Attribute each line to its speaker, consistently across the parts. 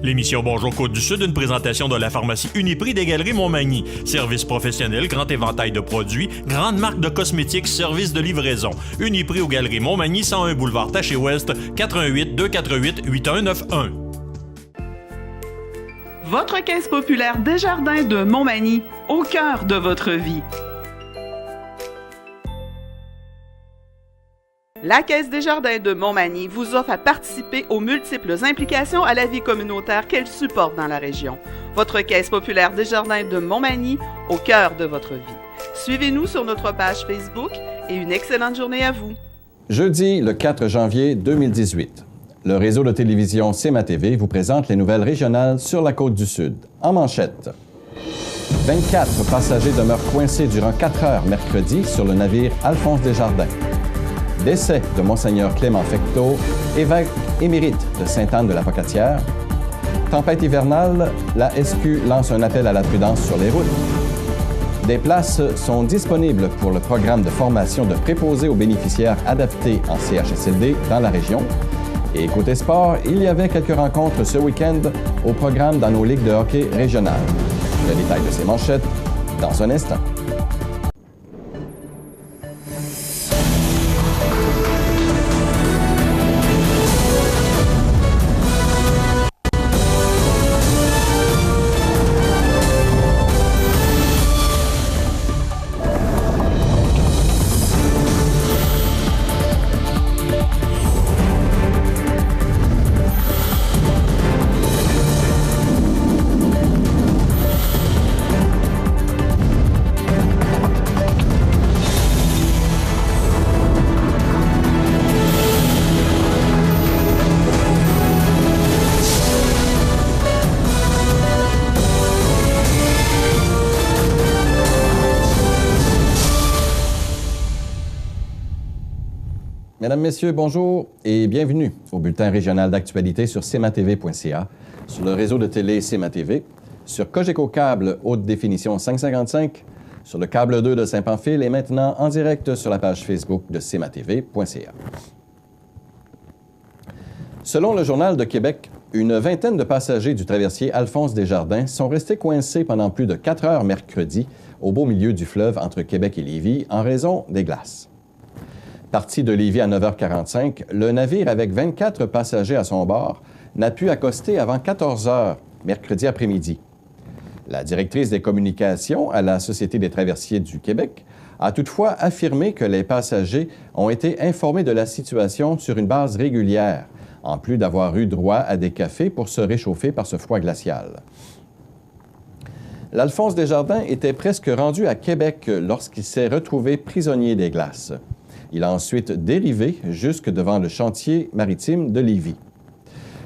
Speaker 1: L'émission Bonjour Côte-du-Sud, une présentation de la pharmacie Uniprix des Galeries Montmagny. Service professionnel, grand éventail de produits, grande marque de cosmétiques, service de livraison. Uniprix aux Galeries Montmagny, 101 boulevard Taché-Ouest, 88 248 8191.
Speaker 2: Votre caisse populaire Desjardins de Montmagny, au cœur de votre vie. La Caisse Desjardins de Montmagny vous offre à participer aux multiples implications à la vie communautaire qu'elle supporte dans la région. Votre Caisse populaire Desjardins de Montmagny, au cœur de votre vie. Suivez-nous sur notre page Facebook et une excellente journée à vous.
Speaker 3: Jeudi, le 4 janvier 2018, le réseau de télévision CMA-TV vous présente les nouvelles régionales sur la Côte-du-Sud. En manchette, 24 passagers demeurent coincés durant 4 heures mercredi sur le navire Alphonse Desjardins. Décès de Monseigneur Clément Fecteau, évêque émérite de Sainte-Anne-de-la-Pocatière. Tempête hivernale, la SQ lance un appel à la prudence sur les routes. Des places sont disponibles pour le programme de formation de préposés aux bénéficiaires adaptés en CHSLD dans la région. Et côté sport, il y avait quelques rencontres ce week-end au programme dans nos ligues de hockey régionales. Le détail de ces manchettes dans un instant. Mesdames, Messieurs, bonjour et bienvenue au bulletin régional d'actualité sur cmatv.ca, sur le réseau de télé CMA-TV, sur Cogeco Câble haute définition 555, sur le câble 2 de Saint-Pamphile et maintenant en direct sur la page Facebook de cmatv.ca. Selon le Journal de Québec, une vingtaine de passagers du traversier Alphonse Desjardins sont restés coincés pendant plus de 4 heures mercredi au beau milieu du fleuve entre Québec et Lévis en raison des glaces. Parti de Lévis à 9h45, le navire avec 24 passagers à son bord n'a pu accoster avant 14 heures, mercredi après-midi. La directrice des communications à la Société des traversiers du Québec a toutefois affirmé que les passagers ont été informés de la situation sur une base régulière, en plus d'avoir eu droit à des cafés pour se réchauffer par ce froid glacial. L'Alphonse Desjardins était presque rendu à Québec lorsqu'il s'est retrouvé prisonnier des glaces. Il a ensuite dérivé jusque devant le chantier maritime de Lévis.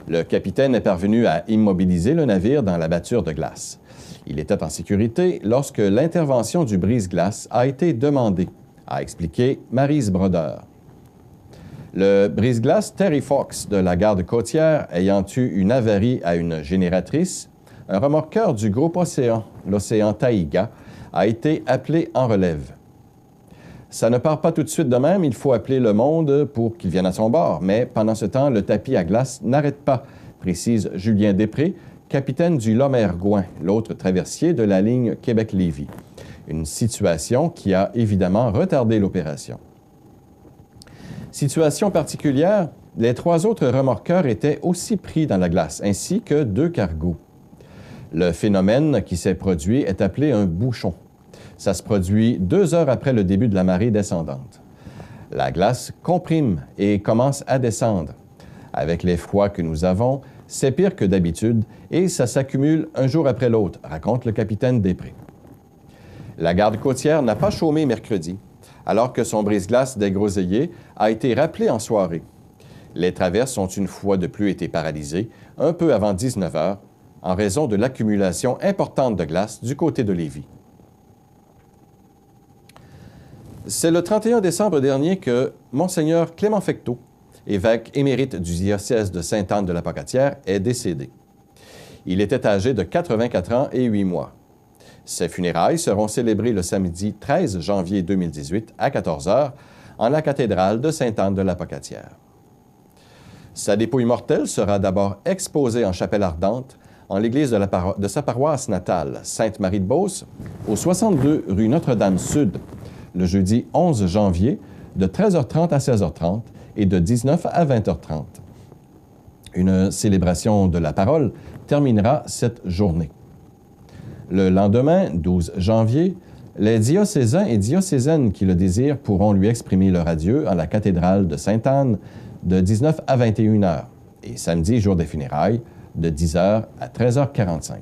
Speaker 3: Le capitaine est parvenu à immobiliser le navire dans la batture de glace. Il était en sécurité lorsque l'intervention du brise-glace a été demandée, a expliqué Maryse Brodeur. Le brise-glace Terry Fox de la garde côtière ayant eu une avarie à une génératrice, un remorqueur du groupe Océan, l'Océan Taïga, a été appelé en relève. Ça ne part pas tout de suite de même, il faut appeler le monde pour qu'il vienne à son bord. Mais pendant ce temps, le tapis à glace n'arrête pas, précise Julien Després, capitaine du Lomergouin, l'autre traversier de la ligne Québec-Lévis. Une situation qui a évidemment retardé l'opération. Situation particulière, les 3 autres remorqueurs étaient aussi pris dans la glace, ainsi que 2 cargos. Le phénomène qui s'est produit est appelé un bouchon. Ça se produit 2 heures après le début de la marée descendante. La glace comprime et commence à descendre. Avec les froids que nous avons, c'est pire que d'habitude et ça s'accumule un jour après l'autre, raconte le capitaine Després. La garde côtière n'a pas chômé mercredi, alors que son brise-glace des Groseilliers a été rappelé en soirée. Les traverses ont une fois de plus été paralysées, un peu avant 19 heures, en raison de l'accumulation importante de glace du côté de Lévis. C'est le 31 décembre dernier que Monseigneur Clément Fecteau, évêque émérite du diocèse de Sainte-Anne-de-la-Pocatière, est décédé. Il était âgé de 84 ans et 8 mois. Ses funérailles seront célébrées le samedi 13 janvier 2018 à 14 h en la cathédrale de Sainte-Anne-de-la-Pocatière. Sa dépouille mortelle sera d'abord exposée en chapelle ardente en l'église de sa paroisse natale, Sainte-Marie-de-Beauce, au 62 rue Notre-Dame-Sud, le jeudi 11 janvier, de 13h30 à 16h30 et de 19 à 20h30. Une célébration de la parole terminera cette journée. Le lendemain, 12 janvier, les diocésains et diocésaines qui le désirent pourront lui exprimer leur adieu en la cathédrale de Sainte-Anne de 19 à 21 h et samedi, jour des funérailles, de 10 h à 13h45.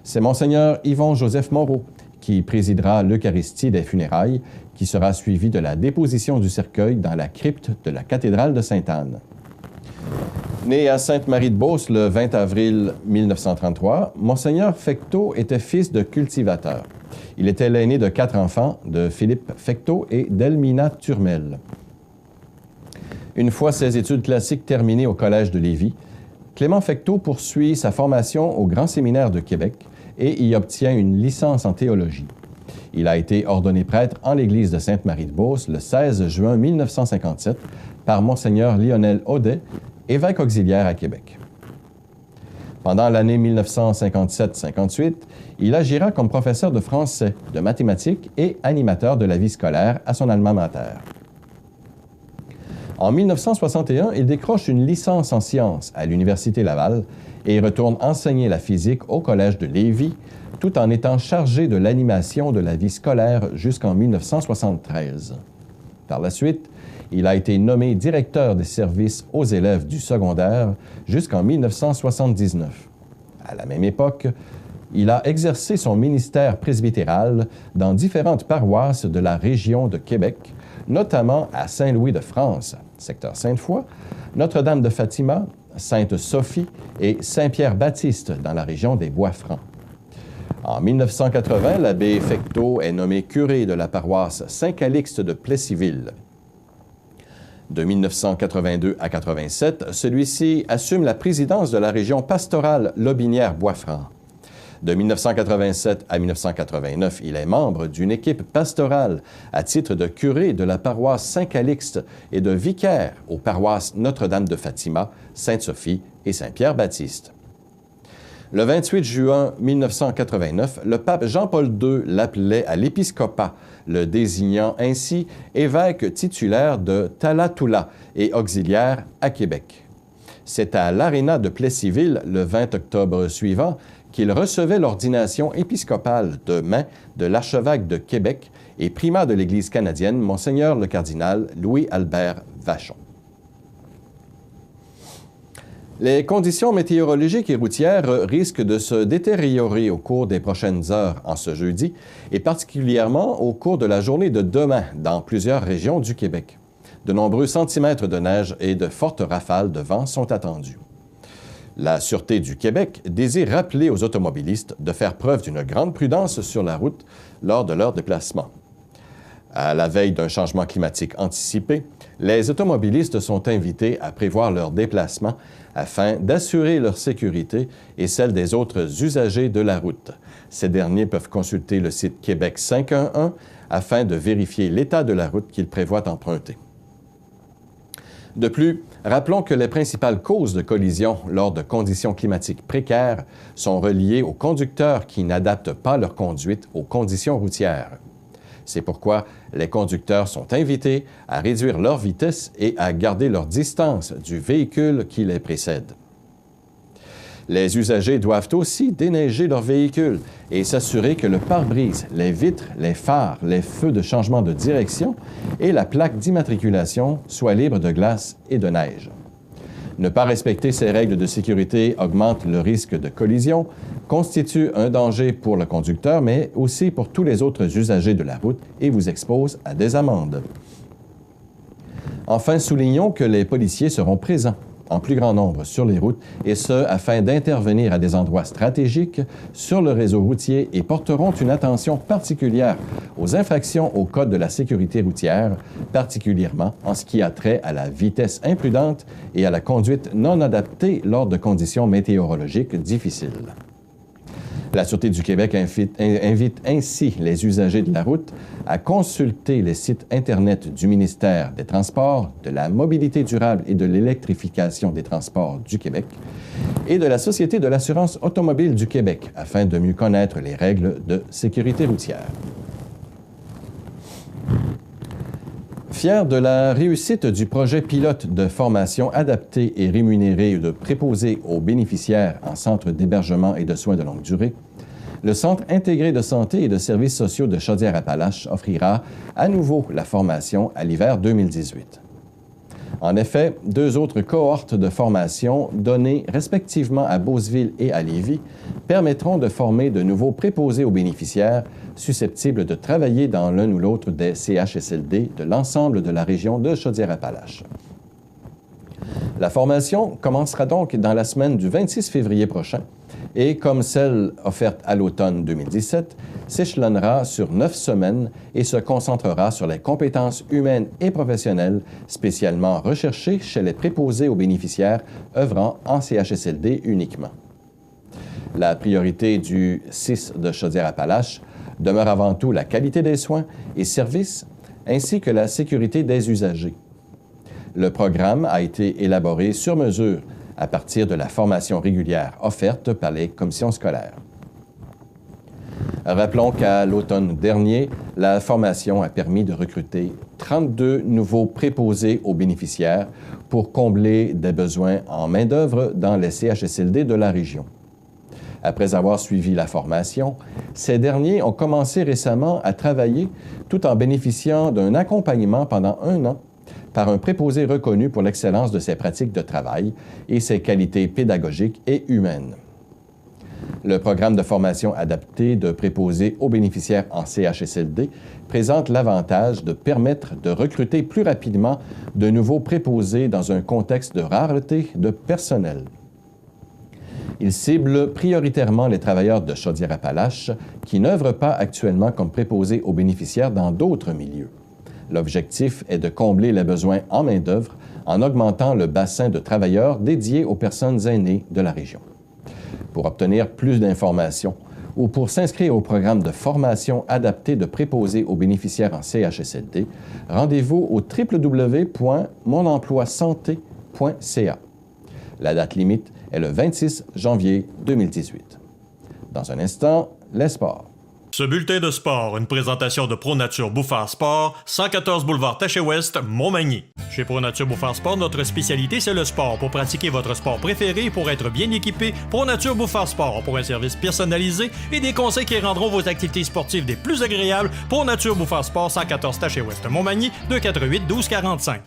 Speaker 3: C'est Monseigneur Yvon-Joseph Moreau qui présidera l'Eucharistie des funérailles, qui sera suivie de la déposition du cercueil dans la crypte de la cathédrale de Sainte-Anne. Né à Sainte-Marie-de-Beauce le 20 avril 1933, Monseigneur Fecteau était fils de cultivateur. Il était l'aîné de 4 enfants, de Philippe Fecteau et d'Elmina Turmel. Une fois ses études classiques terminées au Collège de Lévis, Clément Fecteau poursuit sa formation au Grand Séminaire de Québec et y obtient une licence en théologie. Il a été ordonné prêtre en l'église de Sainte-Marie-de-Beauce le 16 juin 1957 par Monseigneur Lionel Audet, évêque auxiliaire à Québec. Pendant l'année 1957-58, il agira comme professeur de français, de mathématiques et animateur de la vie scolaire à son alma mater. En 1961, il décroche une licence en sciences à l'Université Laval et retourne enseigner la physique au Collège de Lévis, tout en étant chargé de l'animation de la vie scolaire jusqu'en 1973. Par la suite, il a été nommé directeur des services aux élèves du secondaire jusqu'en 1979. À la même époque, il a exercé son ministère presbytéral dans différentes paroisses de la région de Québec, notamment à Saint-Louis-de-France, secteur Sainte-Foy, Notre-Dame de Fatima, Sainte-Sophie et Saint-Pierre-Baptiste dans la région des Bois-Francs. En 1980, l'abbé Fecteau est nommé curé de la paroisse Saint-Calixte de Plessisville. De 1982 à 1987, celui-ci assume la présidence de la région pastorale Lotbinière-Bois-Francs. De 1987 à 1989, il est membre d'une équipe pastorale à titre de curé de la paroisse Saint-Calixte et de vicaire aux paroisses Notre-Dame de Fatima, Sainte-Sophie et Saint-Pierre-Baptiste. Le 28 juin 1989, le pape Jean-Paul II l'appelait à l'épiscopat, le désignant ainsi évêque titulaire de Talatula et auxiliaire à Québec. C'est à l'Aréna de Plessisville, le 20 octobre suivant, qu'il recevait l'ordination épiscopale de main de l'archevêque de Québec et primat de l'Église canadienne, Monseigneur le cardinal Louis-Albert Vachon. Les conditions météorologiques et routières risquent de se détériorer au cours des prochaines heures en ce jeudi et particulièrement au cours de la journée de demain dans plusieurs régions du Québec. De nombreux centimètres de neige et de fortes rafales de vent sont attendus. La Sûreté du Québec désire rappeler aux automobilistes de faire preuve d'une grande prudence sur la route lors de leur déplacement. À la veille d'un changement climatique anticipé, les automobilistes sont invités à prévoir leur déplacement afin d'assurer leur sécurité et celle des autres usagers de la route. Ces derniers peuvent consulter le site Québec 511 afin de vérifier l'état de la route qu'ils prévoient emprunter. De plus, rappelons que les principales causes de collision lors de conditions climatiques précaires sont reliées aux conducteurs qui n'adaptent pas leur conduite aux conditions routières. C'est pourquoi les conducteurs sont invités à réduire leur vitesse et à garder leur distance du véhicule qui les précède. Les usagers doivent aussi déneiger leur véhicule et s'assurer que le pare-brise, les vitres, les phares, les feux de changement de direction et la plaque d'immatriculation soient libres de glace et de neige. Ne pas respecter ces règles de sécurité augmente le risque de collision, constitue un danger pour le conducteur, mais aussi pour tous les autres usagers de la route et vous expose à des amendes. Enfin, soulignons que les policiers seront présents en plus grand nombre sur les routes, et ce, afin d'intervenir à des endroits stratégiques sur le réseau routier et porteront une attention particulière aux infractions au Code de la sécurité routière, particulièrement en ce qui a trait à la vitesse imprudente et à la conduite non adaptée lors de conditions météorologiques difficiles. La Sûreté du Québec invite ainsi les usagers de la route à consulter les sites Internet du ministère des Transports, de la Mobilité durable et de l'électrification des transports du Québec et de la Société de l'assurance automobile du Québec afin de mieux connaître les règles de sécurité routière. Fier de la réussite du projet pilote de formation adaptée et rémunérée de préposés aux bénéficiaires en centre d'hébergement et de soins de longue durée, le Centre intégré de santé et de services sociaux de Chaudière-Appalaches offrira à nouveau la formation à l'hiver 2018. En effet, 2 autres cohortes de formation données respectivement à Beauceville et à Lévis permettront de former de nouveaux préposés aux bénéficiaires susceptibles de travailler dans l'un ou l'autre des CHSLD de l'ensemble de la région de Chaudière-Appalaches. La formation commencera donc dans la semaine du 26 février prochain et, comme celle offerte à l'automne 2017, s'échelonnera sur 9 semaines et se concentrera sur les compétences humaines et professionnelles spécialement recherchées chez les préposés aux bénéficiaires œuvrant en CHSLD uniquement. La priorité du CIS de Chaudière-Appalaches demeure avant tout la qualité des soins et services ainsi que la sécurité des usagers. Le programme a été élaboré sur mesure à partir de la formation régulière offerte par les commissions scolaires. Rappelons qu'à l'automne dernier, la formation a permis de recruter 32 nouveaux préposés aux bénéficiaires pour combler des besoins en main-d'œuvre dans les CHSLD de la région. Après avoir suivi la formation, ces derniers ont commencé récemment à travailler tout en bénéficiant d'un accompagnement pendant 1 an par un préposé reconnu pour l'excellence de ses pratiques de travail et ses qualités pédagogiques et humaines. Le programme de formation adapté de préposés aux bénéficiaires en CHSLD présente l'avantage de permettre de recruter plus rapidement de nouveaux préposés dans un contexte de rareté de personnel. Il cible prioritairement les travailleurs de Chaudière-Appalaches qui n'œuvrent pas actuellement comme préposés aux bénéficiaires dans d'autres milieux. L'objectif est de combler les besoins en main-d'œuvre en augmentant le bassin de travailleurs dédiés aux personnes aînées de la région. Pour obtenir plus d'informations ou pour s'inscrire au programme de formation adapté de préposés aux bénéficiaires en CHSLD, rendez-vous au www.monemploisanté.ca. La date limite est le 26 janvier 2018. Dans un instant, les sports.
Speaker 1: Ce bulletin de sport, une présentation de ProNature Bouffard Sport, 114 boulevard Taché-Ouest, Montmagny. Chez ProNature Bouffard Sport, notre spécialité, c'est le sport. Pour pratiquer votre sport préféré et pour être bien équipé, ProNature Bouffard Sport. Pour un service personnalisé et des conseils qui rendront vos activités sportives des plus agréables, ProNature Bouffard Sport, 114 Taché-Ouest, Montmagny, 248-1245.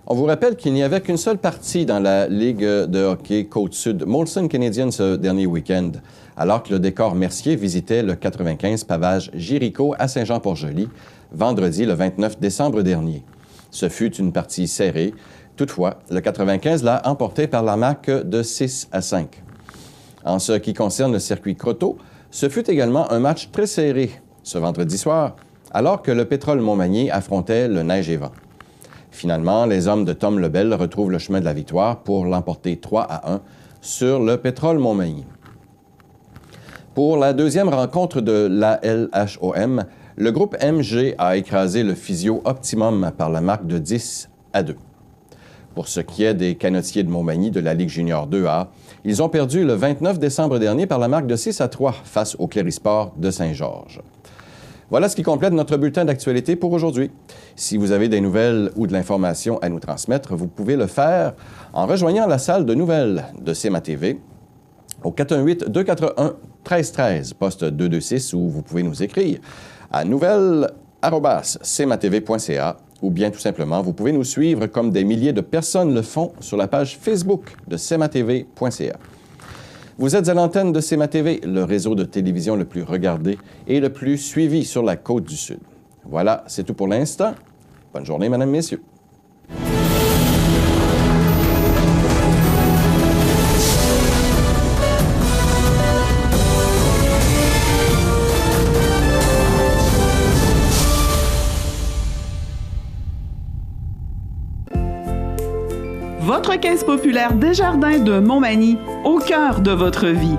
Speaker 3: On vous rappelle qu'il n'y avait qu'une seule partie dans la Ligue de hockey Côte-Sud, Molson Canadiens, ce dernier week-end, alors que le décor Mercier visitait le 95 pavage Jéricho à Saint-Jean-Port-Joli, vendredi le 29 décembre dernier. Ce fut une partie serrée. Toutefois, le 95 l'a emporté par la marque de 6-5. En ce qui concerne le circuit Croteau, ce fut également un match très serré ce vendredi soir, alors que le Pétrole Montmagny affrontait le Neige et Vent. Finalement, les hommes de Tom Lebel retrouvent le chemin de la victoire pour l'emporter 3-1 sur le Pétrole Montmagny. Pour la deuxième rencontre de l'ALHOM, le groupe MG a écrasé le Physio Optimum par la marque de 10-2. Pour ce qui est des Canotiers de Montmagny de la Ligue junior 2A, ils ont perdu le 29 décembre dernier par la marque de 6-3 face au Clérisport de Saint-Georges. Voilà ce qui complète notre bulletin d'actualité pour aujourd'hui. Si vous avez des nouvelles ou de l'information à nous transmettre, vous pouvez le faire en rejoignant la salle de nouvelles de CMA-TV au 418-241-1313, poste 226, où vous pouvez nous écrire à nouvelles@cmatv.ca ou bien tout simplement, vous pouvez nous suivre comme des milliers de personnes le font sur la page Facebook de cmatv.ca. Vous êtes à l'antenne de CMA-TV, le réseau de télévision le plus regardé et le plus suivi sur la Côte-du-Sud. Voilà, c'est tout pour l'instant. Bonne journée, mesdames, messieurs.
Speaker 2: Votre Caisse populaire Desjardins de Montmagny, au cœur de votre vie.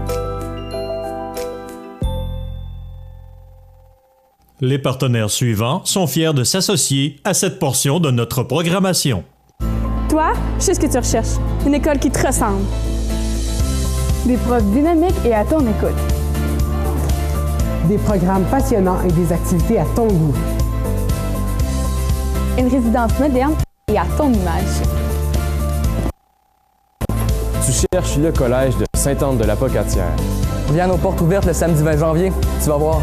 Speaker 1: Les partenaires suivants sont fiers de s'associer à cette portion de notre programmation.
Speaker 4: Toi, je sais ce que tu recherches. Une école qui te ressemble.
Speaker 5: Des profs dynamiques et à ton écoute.
Speaker 6: Des programmes passionnants et des activités à ton goût.
Speaker 4: Une résidence moderne et à ton image.
Speaker 7: Tu cherches le collège de Sainte-Anne-de-la-Pocatière.
Speaker 8: Viens à nos portes ouvertes le samedi 20 janvier. Tu vas voir.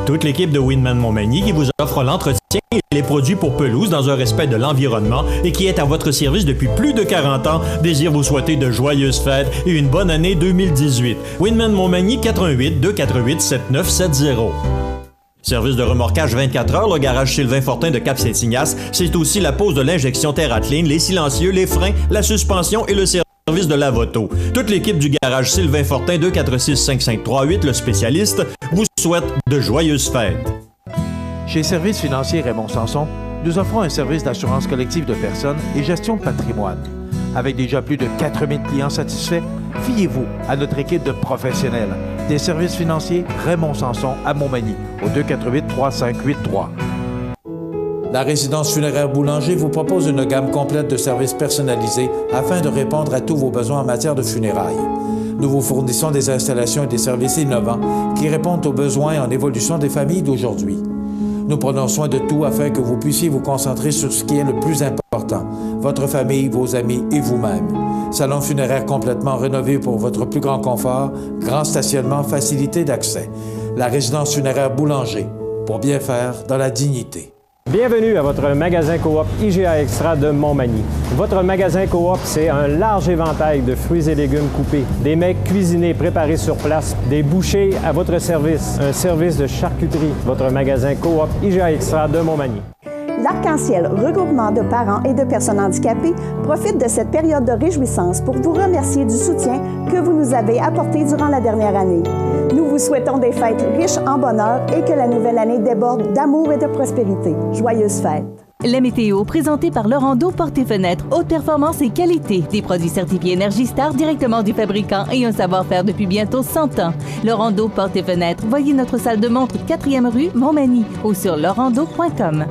Speaker 1: Toute l'équipe de Winman Montmagny qui vous offre l'entretien et les produits pour pelouse dans un respect de l'environnement et qui est à votre service depuis plus de 40 ans désire vous souhaiter de joyeuses fêtes et une bonne année 2018. Winman Montmagny 88 248 7970. Service de remorquage 24 heures, le garage Sylvain Fortin de Cap-Saint-Ignace. C'est aussi la pose de l'injection TerraClean, les silencieux, les freins, la suspension et le service de Lavoto. Toute l'équipe du garage Sylvain Fortin 246-5538, le spécialiste, vous souhaite de joyeuses fêtes.
Speaker 9: Chez Services financiers Raymond Sanson, nous offrons un service d'assurance collective de personnes et gestion de patrimoine. Avec déjà plus de 4000 clients satisfaits, fiez-vous à notre équipe de professionnels des services financiers Raymond Sanson à Montmagny au 248-3583. La résidence funéraire Boulanger vous propose une gamme complète de services personnalisés afin de répondre à tous vos besoins en matière de funérailles. Nous vous fournissons des installations et des services innovants qui répondent aux besoins en évolution des familles d'aujourd'hui. Nous prenons soin de tout afin que vous puissiez vous concentrer sur ce qui est le plus important, votre famille, vos amis et vous-même. Salon funéraire complètement rénové pour votre plus grand confort, grand stationnement, facilité d'accès. La résidence funéraire Boulanger, pour bien faire dans la dignité.
Speaker 7: Bienvenue à votre magasin Coop IGA Extra de Montmagny. Votre magasin Coop, c'est un large éventail de fruits et légumes coupés, des mets cuisinés préparés sur place, des bouchées à votre service, un service de charcuterie. Votre magasin Coop IGA Extra de Montmagny.
Speaker 10: L'Arc-en-Ciel, regroupement de parents et de personnes handicapées, profite de cette période de réjouissance pour vous remercier du soutien que vous nous avez apporté durant la dernière année. Nous vous souhaitons des fêtes riches en bonheur et que la nouvelle année déborde d'amour et de prospérité. Joyeuses fêtes!
Speaker 11: La météo, présentée par Lorando Portes et Fenêtres, haute performance et qualité. Des produits certifiés Énergie Star directement du fabricant et un savoir-faire depuis bientôt 100 ans. Lorando Portes et Fenêtres, voyez notre salle de montre 4e rue Montmagny ou sur lorando.com.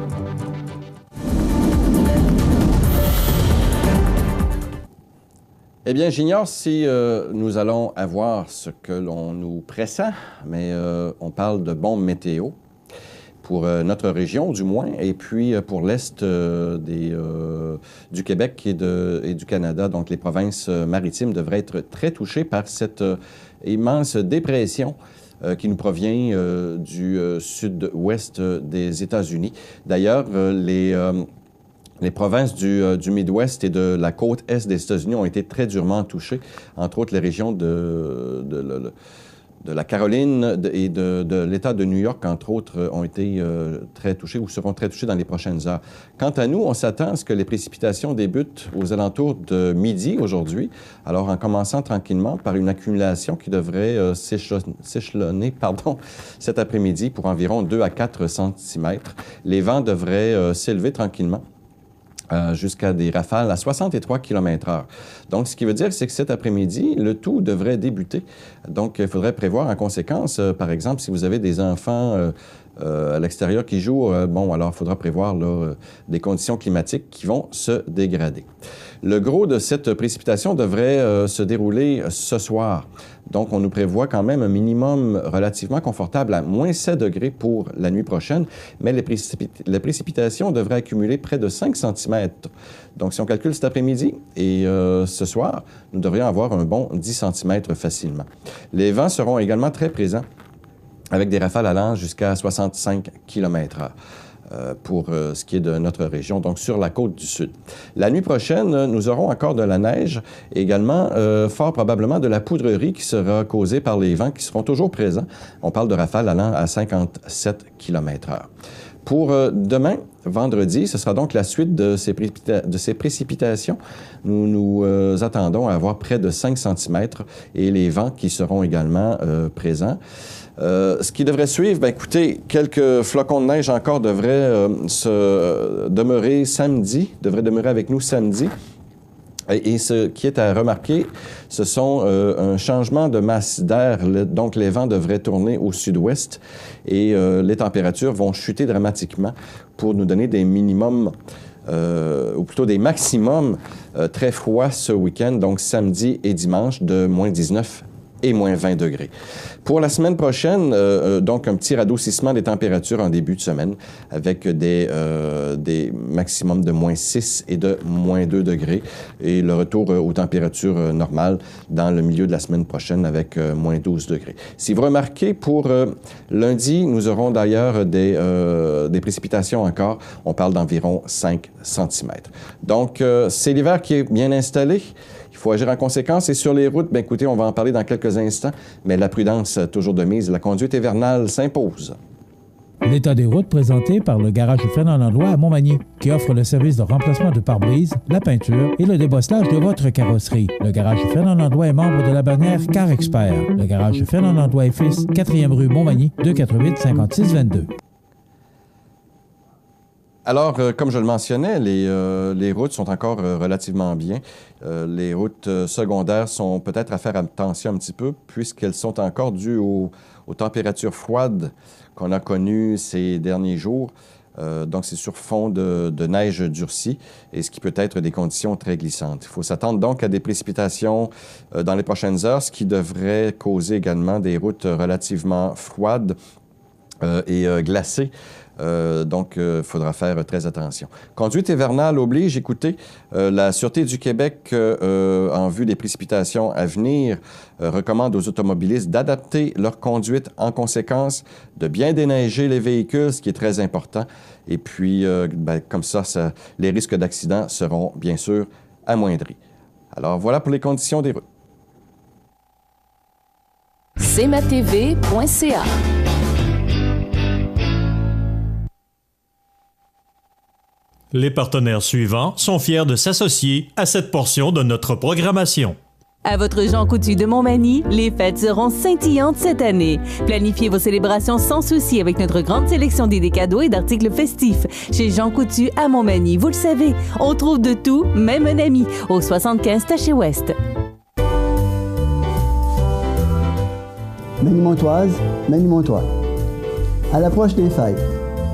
Speaker 3: Eh bien, j'ignore si nous allons avoir ce que l'on nous pressent, mais on parle de bombes météo pour notre région, du moins, et puis pour l'Est du Québec et du Canada. Donc, les provinces maritimes devraient être très touchées par cette immense dépression qui nous provient du sud-ouest des États-Unis. D'ailleurs, les provinces du Midwest et de la côte est des États-Unis ont été très durement touchées, entre autres les régions de la Caroline et de l'État de New York, entre autres, ont été très touchées ou seront très touchées dans les prochaines heures. Quant à nous, on s'attend à ce que les précipitations débutent aux alentours de midi aujourd'hui, alors en commençant tranquillement par une accumulation qui devrait s'échelonner cet après-midi pour environ 2 à 4 cm. Les vents devraient s'élever tranquillement jusqu'à des rafales à 63 km/h. Donc, ce qui veut dire, c'est que cet après-midi, le tout devrait débuter. Donc, il faudrait prévoir en conséquence, par exemple, si vous avez des enfants à l'extérieur qui jouent, alors il faudra prévoir des conditions climatiques qui vont se dégrader. Le gros de cette précipitation devrait se dérouler ce soir. Donc, on nous prévoit quand même un minimum relativement confortable à moins 7 degrés pour la nuit prochaine, mais les précipitations devraient accumuler près de 5 cm. Donc, si on calcule cet après-midi et ce soir, nous devrions avoir un bon 10 cm facilement. Les vents seront également très présents, avec des rafales allant jusqu'à 65 km/h. Pour ce qui est de notre région, donc sur la côte du Sud. La nuit prochaine, nous aurons encore de la neige et également, fort probablement, de la poudrerie qui sera causée par les vents qui seront toujours présents. On parle de rafales allant à 57 km/h. Pour demain, vendredi, ce sera donc la suite de ces précipitations. Nous attendons à avoir près de 5 cm et les vents qui seront également présents. Ce qui devrait suivre, bien, écoutez, quelques flocons de neige encore devraient demeurer avec nous samedi. Et ce qui est à remarquer, ce sont un changement de masse d'air. Donc, les vents devraient tourner au sud-ouest et les températures vont chuter dramatiquement pour nous donner des minimums, ou plutôt des maximums très froids ce week-end, donc samedi et dimanche, de moins 19 et moins 20 degrés. Pour la semaine prochaine, donc un petit radoucissement des températures en début de semaine avec des maximums de moins 6 et de moins 2 degrés et le retour aux températures normales dans le milieu de la semaine prochaine avec moins 12 degrés. Si vous remarquez, pour lundi, nous aurons d'ailleurs des précipitations encore. On parle d'environ 5 cm. Donc, c'est l'hiver qui est bien installé. Il faut agir en conséquence. Et sur les routes, bien écoutez, on va en parler dans quelques instants, mais la prudence toujours de mise. La conduite hivernale s'impose.
Speaker 12: L'état des routes présenté par le garage Fernand Landlois à Montmagny, qui offre le service de remplacement de pare-brise, la peinture et le débosselage de votre carrosserie. Le garage Fernand Landlois est membre de la bannière Car Expert. Le garage Fernand Landlois et Fils, 4e rue Montmagny, 248-5622.
Speaker 3: Alors, comme je le mentionnais, les routes sont encore relativement bien. Les routes secondaires sont peut-être à faire attention un petit peu puisqu'elles sont encore dues aux températures froides qu'on a connues ces derniers jours. Donc, c'est sur fond de neige durcie et ce qui peut être des conditions très glissantes. Il faut s'attendre donc à des précipitations dans les prochaines heures, ce qui devrait causer également des routes relativement froides et glacées. Donc, il faudra faire très attention. Conduite hivernale oblige. Écoutez, la Sûreté du Québec, en vue des précipitations à venir, recommande aux automobilistes d'adapter leur conduite en conséquence, de bien déneiger les véhicules, ce qui est très important. Et puis, comme ça, les risques d'accident seront bien sûr amoindris. Alors, voilà pour les conditions des routes.
Speaker 13: cmatv.ca.
Speaker 1: Les partenaires suivants sont fiers de s'associer à cette portion de notre programmation.
Speaker 11: À votre Jean Coutu de Montmagny, les fêtes seront scintillantes cette année. Planifiez vos célébrations sans souci avec notre grande sélection d'idées cadeaux et d'articles festifs. Chez Jean Coutu à Montmagny, vous le savez, on trouve de tout, même un ami, au 75 Taché-Ouest.
Speaker 14: Magny-Montoise, Magny-Montois. À l'approche des fêtes,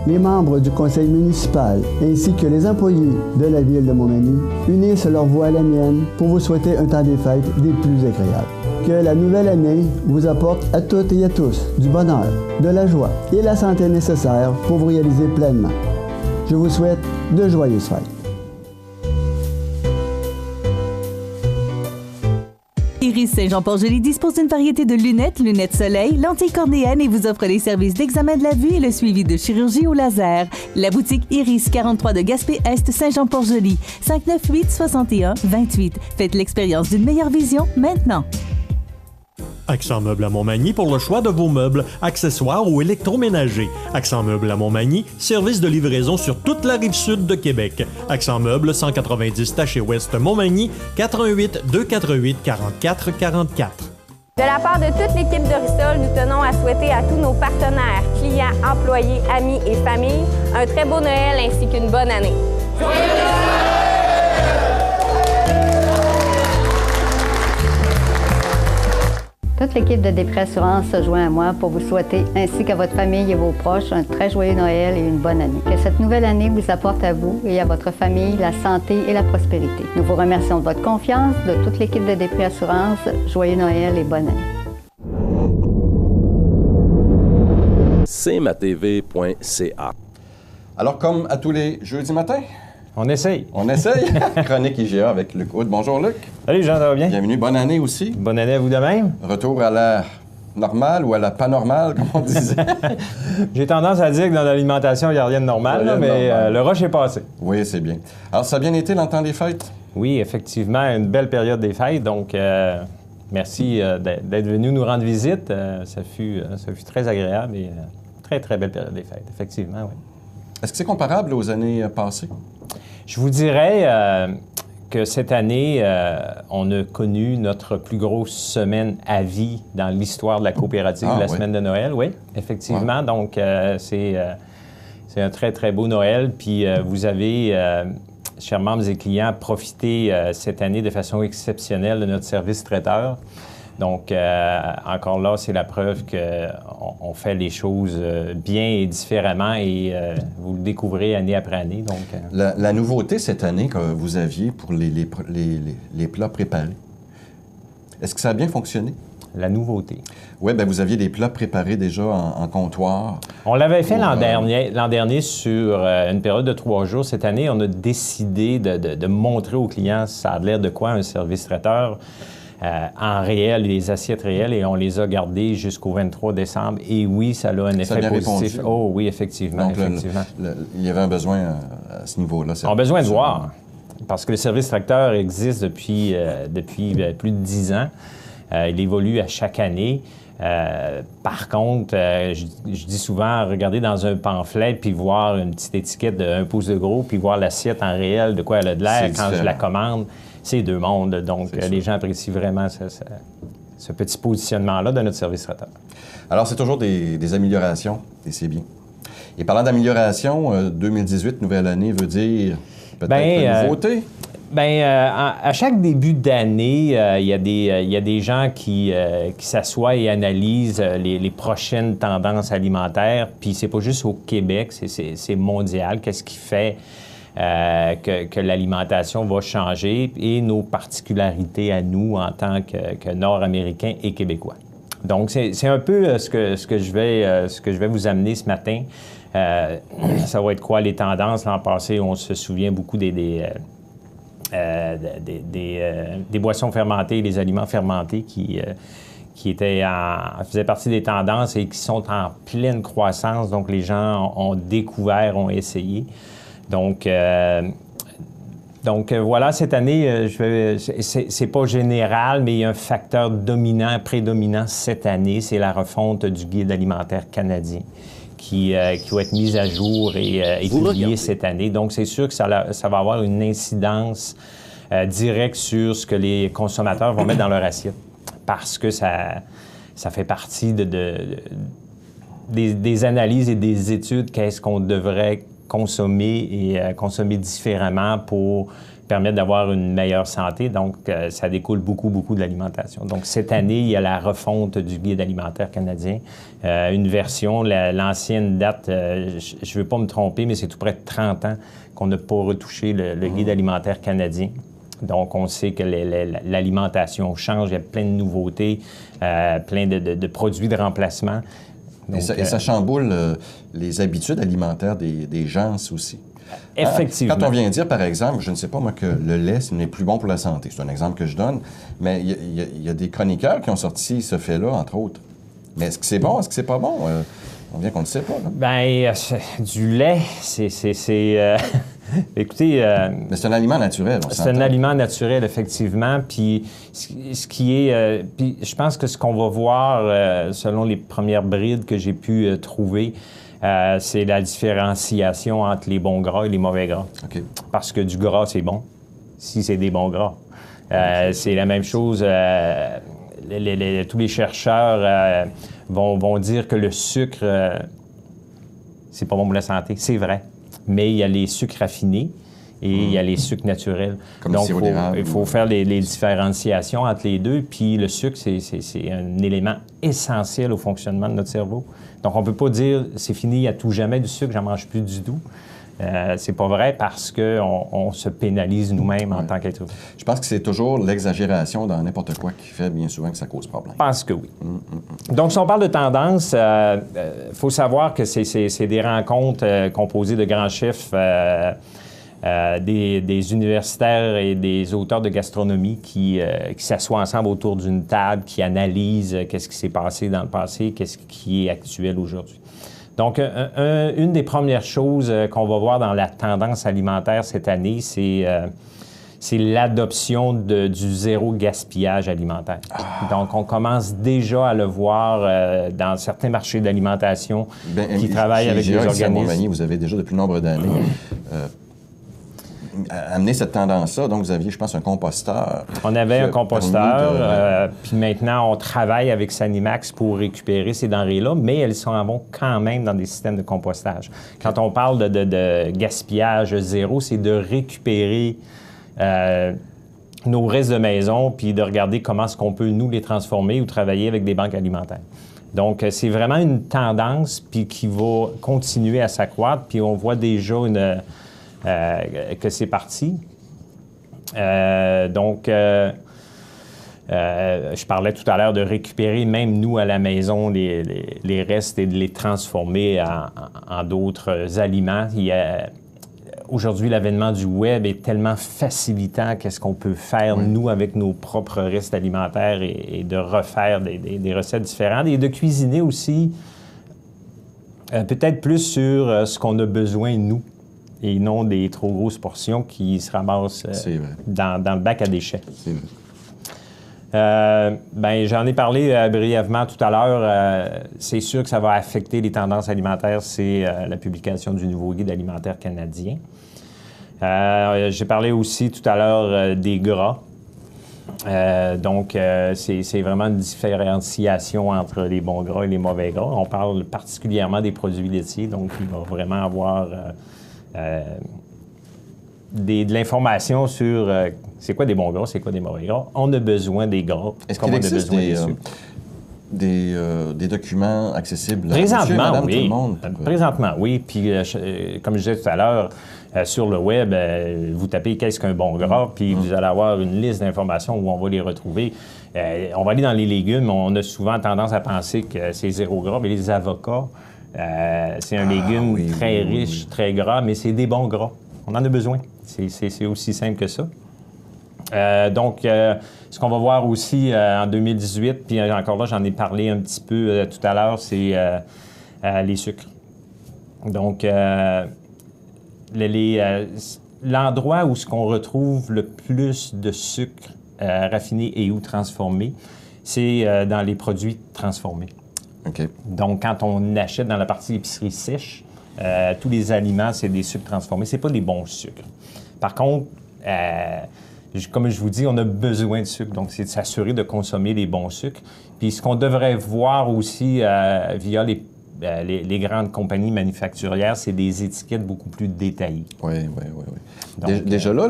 Speaker 14: les membres du conseil municipal ainsi que les employés de la ville de Montmagny unissent leur voix à la mienne pour vous souhaiter un temps des fêtes des plus agréables. Que la nouvelle année vous apporte à toutes et à tous du bonheur, de la joie et la santé nécessaire pour vous réaliser pleinement. Je vous souhaite de joyeuses fêtes.
Speaker 11: Iris Saint-Jean-Port-Joli dispose d'une variété de lunettes soleil, lentilles cornéennes et vous offre les services d'examen de la vue et le suivi de chirurgie au laser. La boutique Iris 43 de Gaspé-Est Saint-Jean-Port-Joli, 598-61-28. Faites l'expérience d'une meilleure vision maintenant.
Speaker 1: Accent Meubles à Montmagny pour le choix de vos meubles, accessoires ou électroménagers. Accent Meubles à Montmagny, service de livraison sur toute la rive sud de Québec. Accent Meubles, 190 Taché-Ouest Montmagny, 418-248-4444.
Speaker 15: De la part de toute l'équipe de Rissol, nous tenons à souhaiter à tous nos partenaires, clients, employés, amis et familles un très beau Noël ainsi qu'une bonne année.
Speaker 16: Toute l'équipe de Després Assurance se joint à moi pour vous souhaiter, ainsi qu'à votre famille et vos proches, un très joyeux Noël et une bonne année. Que cette nouvelle année vous apporte à vous et à votre famille la santé et la prospérité. Nous vous remercions de votre confiance, de toute l'équipe de Després Assurance. Joyeux Noël et bonne année.
Speaker 17: cmatv.ca.
Speaker 3: Alors, comme à tous les jeudis matins,
Speaker 7: on essaye.
Speaker 3: On essaye. Chronique IGA avec Luc Hood. Bonjour, Luc.
Speaker 7: Salut, Jean, ça va bien?
Speaker 3: Bienvenue. Bonne année aussi.
Speaker 7: Bonne année à vous de même.
Speaker 3: Retour à la normale ou à la pas normale, comme on disait.
Speaker 7: J'ai tendance à dire que dans l'alimentation, il n'y a rien de normal, là, mais le rush est passé.
Speaker 3: Oui, c'est bien. Alors, ça a bien été dans le temps des fêtes?
Speaker 7: Oui, effectivement, une belle période des fêtes. Donc, merci d'être venu nous rendre visite. Ça fut très agréable et très, très belle période des fêtes, effectivement, oui.
Speaker 3: Est-ce que c'est comparable aux années passées?
Speaker 7: Je vous dirais que cette année, on a connu notre plus grosse semaine à vie dans l'histoire de la coopérative, la semaine de Noël, oui, effectivement. Ouais. Donc, c'est un très, très beau Noël. Puis, vous avez, chers membres et clients, profité cette année de façon exceptionnelle de notre service traiteur. Donc, encore là, c'est la preuve qu'on fait les choses bien et différemment et vous le découvrez année après année. Donc,
Speaker 3: la nouveauté cette année que vous aviez pour les plats préparés, est-ce que ça a bien fonctionné?
Speaker 7: La nouveauté.
Speaker 3: Oui, bien, vous aviez des plats préparés déjà en comptoir.
Speaker 7: On l'avait fait l'an dernier sur une période de 3 jours. Cette année, on a décidé de montrer aux clients ça a l'air de quoi un service traiteur. En réel, les assiettes réelles, et on les a gardées jusqu'au 23 décembre. Et oui, ça a un effet positif.
Speaker 3: Répondu.
Speaker 7: Oh oui, effectivement.
Speaker 3: Donc, il y avait un besoin à ce niveau-là.
Speaker 7: On a besoin de voir, parce que le service tracteur existe depuis plus de 10 ans. Il évolue à chaque année. Par contre, je dis souvent, regarder dans un pamphlet puis voir une petite étiquette de 1 pouce de gros puis voir l'assiette en réel, de quoi elle a de l'air quand je la commande, c'est 2 mondes. Donc, les gens apprécient vraiment ce petit positionnement-là de notre service traiteur.
Speaker 3: Alors, c'est toujours des améliorations et c'est bien. Et parlant d'amélioration, 2018, nouvelle année, veut dire peut-être une nouveauté?
Speaker 7: Bien, à chaque début d'année, il y a des gens qui s'assoient et analysent les prochaines tendances alimentaires. Puis c'est pas juste au Québec, c'est mondial. Qu'est-ce qui fait que l'alimentation va changer et nos particularités à nous en tant que Nord-Américains et Québécois. Donc, c'est un peu ce que je vais vous amener ce matin. Ça va être quoi les tendances? L'an passé, on se souvient beaucoup des boissons fermentées, des aliments fermentés qui faisaient partie des tendances et qui sont en pleine croissance. Donc, les gens ont découvert, ont essayé. Donc voilà, cette année, c'est pas général, mais il y a un facteur prédominant cette année, c'est la refonte du guide alimentaire canadien qui va être mise à jour et publiée cette année. Donc, c'est sûr que ça va avoir une incidence directe sur ce que les consommateurs vont mettre dans leur assiette, parce que ça fait partie des analyses et des études, qu'est-ce qu'on devrait consommer et consommer différemment pour permettre d'avoir une meilleure santé. Donc, ça découle beaucoup de l'alimentation. Donc, cette année, il y a la refonte du guide alimentaire canadien. Une version, l'ancienne date, je ne veux pas me tromper, mais c'est tout près de 30 ans qu'on n'a pas retouché le guide alimentaire canadien. Donc, on sait que l'alimentation change, il y a plein de nouveautés, plein de produits de remplacement. Donc,
Speaker 3: et ça chamboule les habitudes alimentaires des gens aussi.
Speaker 7: Effectivement.
Speaker 3: Quand on vient dire, par exemple, je ne sais pas moi, que le lait, ce n'est plus bon pour la santé, c'est un exemple que je donne, mais il y a des chroniqueurs qui ont sorti ce fait-là, entre autres. Mais est-ce que c'est bon? Est-ce que c'est pas bon? On vient qu'on ne sait pas. Là.
Speaker 7: Bien, du lait, écoutez...
Speaker 3: mais c'est un aliment naturel, on
Speaker 7: s'entend. C'est un aliment naturel, effectivement. Puis, ce qui est... puis, je pense que ce qu'on va voir, selon les premières brides que j'ai pu trouver, c'est la différenciation entre les bons gras et les mauvais gras.
Speaker 3: Okay.
Speaker 7: Parce que du gras, c'est bon, si c'est des bons gras. C'est la même chose... tous les chercheurs vont dire que le sucre, c'est pas bon pour la santé. C'est vrai. Mais il y a les sucres raffinés et il y a les sucres naturels.
Speaker 3: Comme
Speaker 7: donc,
Speaker 3: il
Speaker 7: faut faire les différenciations entre les deux. Puis le sucre, c'est un élément essentiel au fonctionnement de notre cerveau. Donc, on ne peut pas dire c'est fini à tout jamais du sucre, j'en mange plus du tout. C'est pas vrai parce qu'on se pénalise nous-mêmes en tant qu'être humain.
Speaker 3: Je pense que c'est toujours l'exagération dans n'importe quoi qui fait bien souvent que ça cause problème.
Speaker 7: Je pense que oui. Donc, si on parle de tendance, il faut savoir que c'est des rencontres composées de grands chefs, des universitaires et des auteurs de gastronomie qui s'assoient ensemble autour d'une table, qui analysent qu'est-ce qui s'est passé dans le passé, qu'est-ce qui est actuel aujourd'hui. Donc, une des premières choses qu'on va voir dans la tendance alimentaire cette année, c'est l'adoption du zéro gaspillage alimentaire. Donc, on commence déjà à le voir dans certains marchés d'alimentation qui travaillent avec des organismes.
Speaker 3: À Montmagny, vous avez déjà depuis nombre d'années amené cette tendance-là. Donc, vous aviez, je pense, un composteur.
Speaker 7: On avait un composteur, puis maintenant, on travaille avec Sanimax pour récupérer ces denrées-là, mais elles s'en vont quand même dans des systèmes de compostage. Quand on parle de gaspillage zéro, c'est de récupérer nos restes de maison, puis de regarder comment est-ce qu'on peut, nous, les transformer ou travailler avec des banques alimentaires. Donc, c'est vraiment une tendance puis qui va continuer à s'accroître, puis on voit déjà que c'est parti. Je parlais tout à l'heure de récupérer, même nous, à la maison, les restes et de les transformer en d'autres aliments. Aujourd'hui, l'avènement du web est tellement facilitant qu'est-ce qu'on peut faire, nous, avec nos propres restes alimentaires et de refaire des recettes différentes et de cuisiner aussi peut-être plus sur ce qu'on a besoin, nous, et non des trop grosses portions qui se ramassent dans le bac à déchets.
Speaker 3: C'est vrai.
Speaker 7: J'en ai parlé brièvement tout à l'heure. C'est sûr que ça va affecter les tendances alimentaires. C'est la publication du nouveau guide alimentaire canadien. J'ai parlé aussi tout à l'heure des gras. C'est vraiment une différenciation entre les bons gras et les mauvais gras. On parle particulièrement des produits laitiers, donc il va vraiment avoir de l'information sur c'est quoi des bons gras, c'est quoi des mauvais gras. On a besoin des gras.
Speaker 3: Est-ce qu'il existe des documents accessibles à monsieur, madame, tout le monde?
Speaker 7: Présentement, oui. Puis, comme je disais tout à l'heure, sur le web, vous tapez « Qu'est-ce qu'un bon gras? » Puis vous allez avoir une liste d'informations où on va les retrouver. On va aller dans les légumes. On a souvent tendance à penser que c'est zéro gras, mais les avocats, c'est un légume très riche, très gras, mais c'est des bons gras. On en a besoin. C'est aussi simple que ça. Ce qu'on va voir aussi en 2018, puis encore là, j'en ai parlé un petit peu tout à l'heure, c'est les sucres. Donc, l'endroit où ce qu'on retrouve le plus de sucre raffiné et ou transformé, c'est dans les produits transformés.
Speaker 3: Okay.
Speaker 7: Donc, quand on achète dans la partie épicerie sèche, tous les aliments, c'est des sucres transformés. C'est pas des bons sucres. Par contre, comme je vous dis, on a besoin de sucre. Donc, c'est de s'assurer de consommer les bons sucres. Puis, ce qu'on devrait voir aussi via les grandes compagnies manufacturières, c'est des étiquettes beaucoup plus détaillées.
Speaker 3: Oui. Déjà là,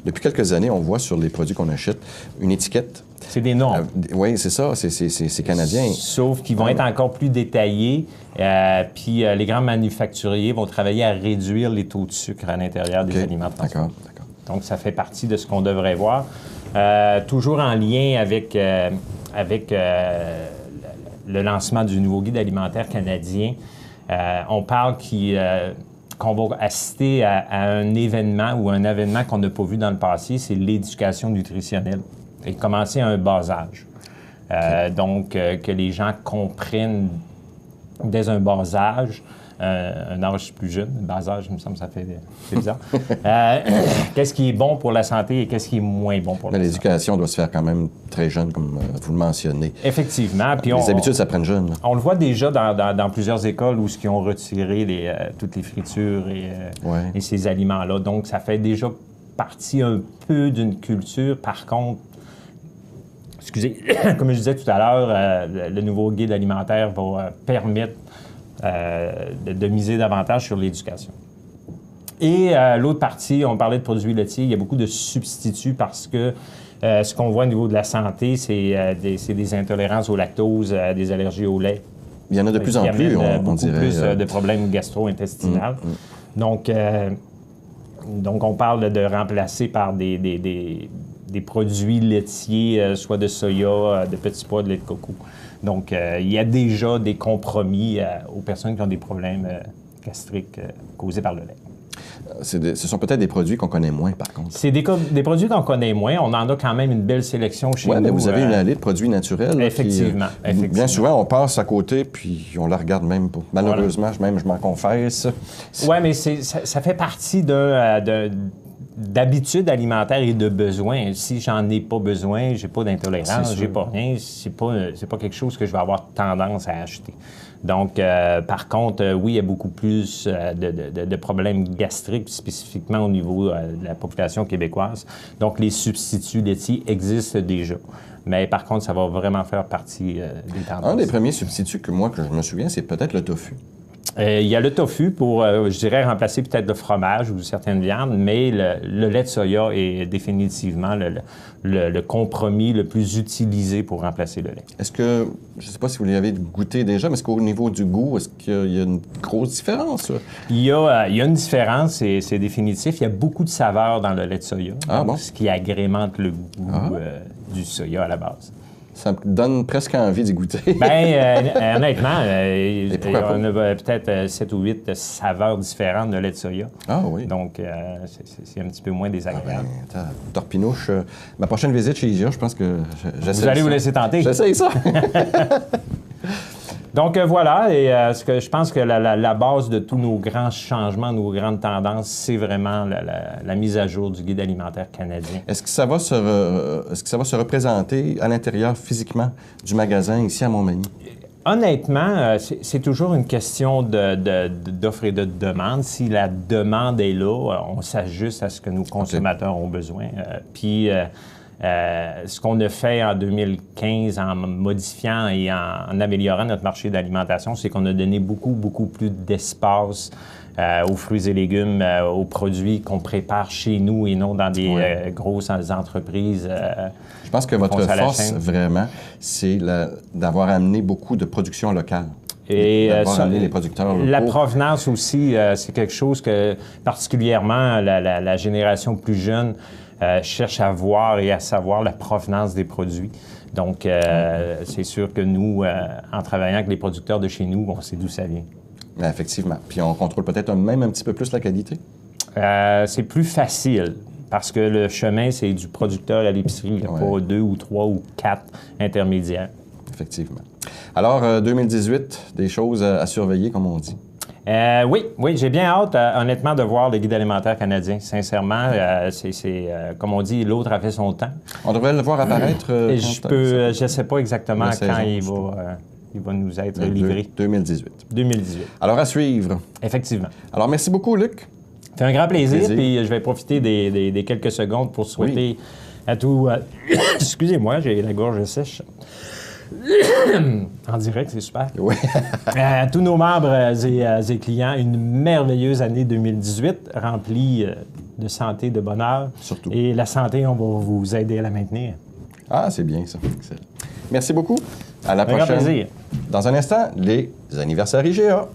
Speaker 3: depuis quelques années, on voit sur les produits qu'on achète une étiquette.
Speaker 7: C'est des normes.
Speaker 3: Oui, c'est ça. C'est canadien.
Speaker 7: Sauf qu'ils vont être encore plus détaillés. Puis les grands manufacturiers vont travailler à réduire les taux de sucre à l'intérieur des aliments transformés.
Speaker 3: D'accord.
Speaker 7: Donc, ça fait partie de ce qu'on devrait voir. Toujours en lien avec le lancement du nouveau guide alimentaire canadien, on parle qu'on va assister à un événement ou un événement qu'on n'a pas vu dans le passé, c'est l'éducation nutritionnelle et commencer à un bas âge. Donc, que les gens comprennent dès un bas âge, un âge plus jeune, un bas âge, il me semble que ça fait bizarre. Qu'est-ce qui est bon pour la santé et qu'est-ce qui est moins bon pour la santé?
Speaker 3: L'éducation doit se faire quand même très jeune, comme vous le mentionnez.
Speaker 7: Effectivement. Puis
Speaker 3: les habitudes s'apprennent jeunes.
Speaker 7: On le voit déjà dans plusieurs écoles où ils ont retiré toutes les fritures et ces aliments-là. Donc, ça fait déjà partie un peu d'une culture. Par contre, comme je disais tout à l'heure, le nouveau guide alimentaire va permettre de miser davantage sur l'éducation. Et l'autre partie, on parlait de produits laitiers, il y a beaucoup de substituts parce que ce qu'on voit au niveau de la santé, c'est des intolérances au lactose, des allergies au lait.
Speaker 3: Il y en a de plus en plus, on dirait.
Speaker 7: Plus de problèmes gastro-intestinaux. Donc, on parle de remplacer par des produits laitiers, soit de soya, de petits pois, de lait de coco. Donc, il y a déjà des compromis aux personnes qui ont des problèmes gastriques causés par le lait.
Speaker 3: Ce sont peut-être des produits qu'on connaît moins, par contre.
Speaker 7: C'est des produits qu'on connaît moins. On en a quand même une belle sélection chez nous.
Speaker 3: Oui, mais vous avez une allée de produits naturels.
Speaker 7: Effectivement, effectivement.
Speaker 3: Bien souvent, on passe à côté, puis on la regarde même pas. Malheureusement, je m'en confesse.
Speaker 7: Oui, mais ça fait partie d'habitudes alimentaires et de besoins. Si j'en ai pas besoin, j'ai pas d'intolérance, j'ai pas rien, c'est pas quelque chose que je vais avoir tendance à acheter. Donc, par contre, oui, il y a beaucoup plus de problèmes gastriques, spécifiquement au niveau de la population québécoise. Donc, les substituts laitiers existent déjà. Mais par contre, ça va vraiment faire partie des tendances.
Speaker 3: Un des premiers substituts que je me souviens, c'est peut-être le tofu.
Speaker 7: Il y a le tofu pour, je dirais, remplacer peut-être le fromage ou certaines viandes, mais le lait de soya est définitivement le compromis le plus utilisé pour remplacer le lait.
Speaker 3: Est-ce que, je ne sais pas si vous l'avez goûté déjà, mais est-ce qu'au niveau du goût, est-ce qu'il y a une grosse différence?
Speaker 7: Il y a une différence, c'est définitif. Il y a beaucoup de saveurs dans le lait de soya, ce qui agrémente le goût du soya à la base.
Speaker 3: Ça me donne presque envie d'y goûter.
Speaker 7: Bien, honnêtement, on a peut-être 7 ou 8 saveurs différentes de lait de soya.
Speaker 3: Ah oui.
Speaker 7: Donc, c'est un petit peu moins désagréable.
Speaker 3: Torpinouche, ma prochaine visite chez IGA, je pense que j'essaie.
Speaker 7: Vous allez vous laisser tenter.
Speaker 3: J'essaie ça.
Speaker 7: Donc voilà, et je pense que la base de tous nos grands changements, nos grandes tendances, c'est vraiment la mise à jour du guide alimentaire canadien.
Speaker 3: Est-ce que ça va se représenter à l'intérieur physiquement du magasin ici à Montmagny?
Speaker 7: Honnêtement, c'est toujours une question d'offre et de demande. Si la demande est là, on s'ajuste à ce que nos consommateurs ont besoin. Puis ce qu'on a fait en 2015 en modifiant et en améliorant notre marché d'alimentation, c'est qu'on a donné beaucoup plus d'espace aux fruits et légumes, aux produits qu'on prépare chez nous et non dans des grosses entreprises.
Speaker 3: Je pense que votre force, vraiment, c'est d'avoir amené beaucoup de production locale.
Speaker 7: Et
Speaker 3: d'avoir amené les producteurs locaux.
Speaker 7: La provenance aussi, c'est quelque chose que, particulièrement, la génération plus jeune cherche à voir et à savoir la provenance des produits. Donc, c'est sûr que nous, en travaillant avec les producteurs de chez nous, on sait d'où ça vient.
Speaker 3: Effectivement. Puis on contrôle peut-être même un petit peu plus la qualité?
Speaker 7: C'est plus facile parce que le chemin, c'est du producteur à l'épicerie. Il n'y a pas 2 ou 3 ou 4 intermédiaires.
Speaker 3: Effectivement. Alors, 2018, des choses à surveiller, comme on dit.
Speaker 7: Oui, j'ai bien hâte, honnêtement, de voir le guide alimentaire canadien. Sincèrement, c'est comme on dit, l'autre a fait son temps.
Speaker 3: On devrait le voir apparaître.
Speaker 7: Je ne sais pas exactement quand il va nous être livré.
Speaker 3: 2018. Alors, à suivre.
Speaker 7: Effectivement.
Speaker 3: Alors, merci beaucoup, Luc.
Speaker 7: C'est un grand plaisir. Puis je vais profiter des quelques secondes pour souhaiter à tous... Excusez-moi, j'ai la gorge sèche. En direct, c'est super.
Speaker 3: Oui.
Speaker 7: À tous nos membres et clients, une merveilleuse année 2018 remplie de santé, de bonheur.
Speaker 3: Surtout.
Speaker 7: Et la santé, on va vous aider à la maintenir.
Speaker 3: Ah, c'est bien ça. Excellent. Merci beaucoup. À la prochaine.
Speaker 7: Un grand plaisir.
Speaker 3: Dans un instant, les anniversaires IGA.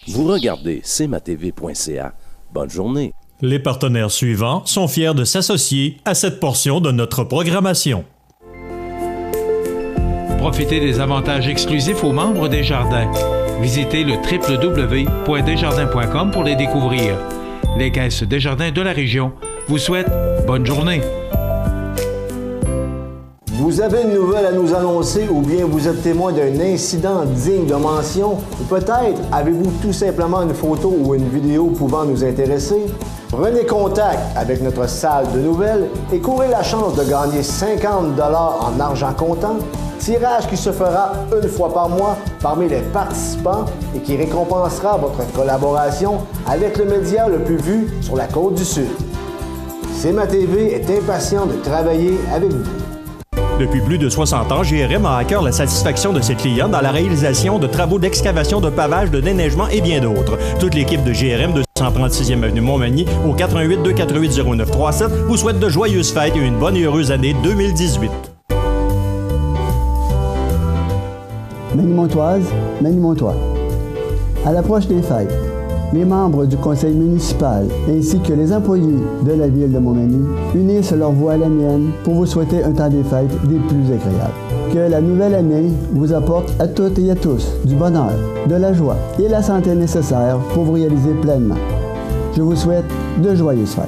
Speaker 13: Vous regardez cmatv.ca. Bonne journée.
Speaker 1: Les partenaires suivants sont fiers de s'associer à cette portion de notre programmation.
Speaker 9: Profitez des avantages exclusifs aux membres des Jardins. Visitez le www.desjardins.com pour les découvrir. Les caisses Desjardins de la région vous souhaitent bonne journée.
Speaker 17: Vous avez une nouvelle à nous annoncer ou bien vous êtes témoin d'un incident digne de mention ou peut-être avez-vous tout simplement une photo ou une vidéo pouvant nous intéresser? Prenez contact avec notre salle de nouvelles et courez la chance de gagner 50 $ en argent comptant, tirage qui se fera une fois par mois parmi les participants et qui récompensera votre collaboration avec le média le plus vu sur la Côte-du-Sud. CMA-TV est impatient de travailler avec vous.
Speaker 1: Depuis plus de 60 ans, GRM a à cœur la satisfaction de ses clients dans la réalisation de travaux d'excavation, de pavage, de déneigement et bien d'autres. Toute l'équipe de GRM de 136e avenue Montmagny au 88 248 0937 vous souhaite de joyeuses fêtes et une bonne et heureuse année 2018.
Speaker 14: Magny-Montoise, Magny-Montois. À l'approche des fêtes, les membres du conseil municipal ainsi que les employés de la ville de Montmagny unissent leur voix à la mienne pour vous souhaiter un temps des fêtes des plus agréables. Que la nouvelle année vous apporte à toutes et à tous du bonheur, de la joie et la santé nécessaire pour vous réaliser pleinement. Je vous souhaite de joyeuses fêtes.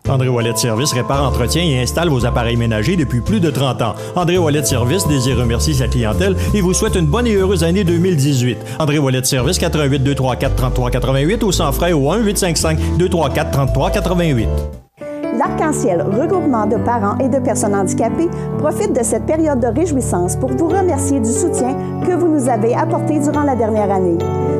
Speaker 1: André Ouellet Service répare, entretient et installe vos appareils ménagers depuis plus de 30 ans. André Ouellet Service désire remercier sa clientèle et vous souhaite une bonne et heureuse année 2018. André Ouellet Service, 88 234 33 88 ou sans frais au 1 855 234 33 88.
Speaker 10: La Arc-en-Ciel, regroupement de parents et de personnes handicapées, profite de cette période de réjouissance pour vous remercier du soutien que vous nous avez apporté durant la dernière année.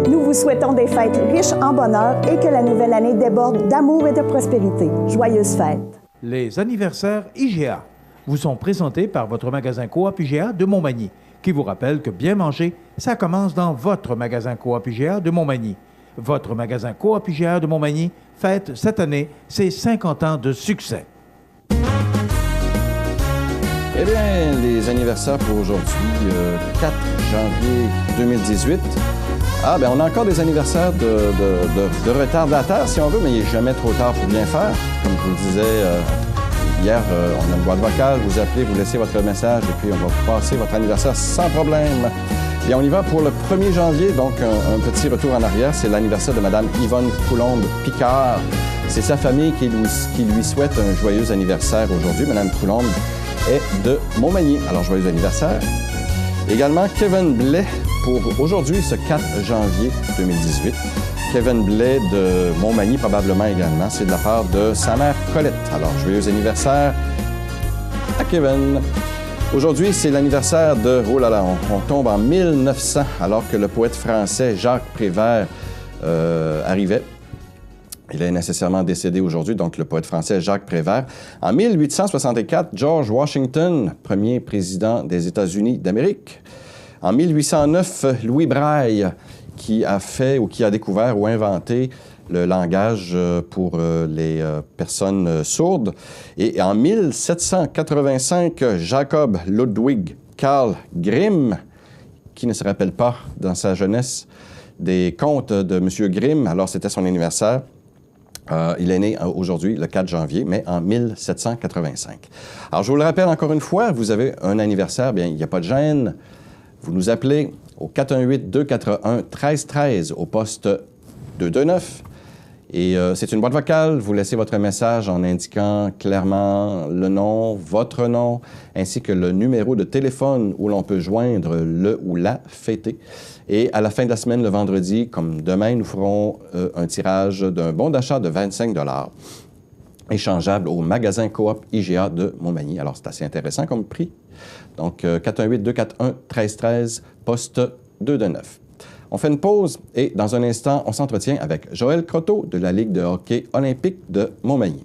Speaker 10: Nous vous souhaitons des fêtes riches en bonheur et que la nouvelle année déborde d'amour et de prospérité. Joyeuses fêtes!
Speaker 9: Les anniversaires IGA vous sont présentés par votre magasin Coop IGA de Montmagny, qui vous rappelle que bien manger, ça commence dans votre magasin Coop IGA de Montmagny. Votre magasin Coop IGA de Montmagny fête cette année ses 50 ans de succès.
Speaker 3: Eh bien, les anniversaires pour aujourd'hui, 4 janvier 2018. Ah, bien, on a encore des anniversaires de retardataires, si on veut, mais il n'est jamais trop tard pour bien faire. Comme je vous le disais, hier, on a une boîte vocale, vous appelez, vous laissez votre message, et puis on va passer votre anniversaire sans problème. Et on y va pour le 1er janvier, donc un petit retour en arrière. C'est l'anniversaire de Mme Yvonne Coulombe-Picard. C'est sa famille qui lui souhaite un joyeux anniversaire aujourd'hui. Mme Coulombe est de Montmagny. Alors, joyeux anniversaire. Également, Kevin Blais pour aujourd'hui, ce 4 janvier 2018. Kevin Blais de Montmagny, probablement également. C'est de la part de sa mère Colette. Alors, joyeux anniversaire à Kevin. Aujourd'hui, c'est l'anniversaire de... Oh là là, on tombe en 1900, alors que le poète français Jacques Prévert arrivait. Il est nécessairement décédé aujourd'hui, donc le poète français Jacques Prévert. En 1864, George Washington, premier président des États-Unis d'Amérique. En 1809, Louis Braille, qui a fait ou qui a découvert ou inventé le langage pour les personnes sourdes. Et en 1785, Jacob Ludwig Karl Grimm, qui ne se rappelle pas dans sa jeunesse des contes de M. Grimm, alors c'était son anniversaire. Il est né aujourd'hui, le 4 janvier, mais en 1785. Alors, je vous le rappelle encore une fois, vous avez un anniversaire, bien, il n'y a pas de gêne. Vous nous appelez au 418-281-1313 au poste 229. Et c'est une boîte vocale. Vous laissez votre message en indiquant clairement le nom, votre nom, ainsi que le numéro de téléphone où l'on peut joindre le ou la fêtée. Et à la fin de la semaine, le vendredi, comme demain, nous ferons un tirage d'un bon d'achat de 25 $ échangeable au magasin Coop IGA de Montmagny. Alors, c'est assez intéressant comme prix. Donc, 418-241-1313, poste 229. On fait une pause et dans un instant, on s'entretient avec Joël Croteau de la Ligue de hockey olympique de Montmagny.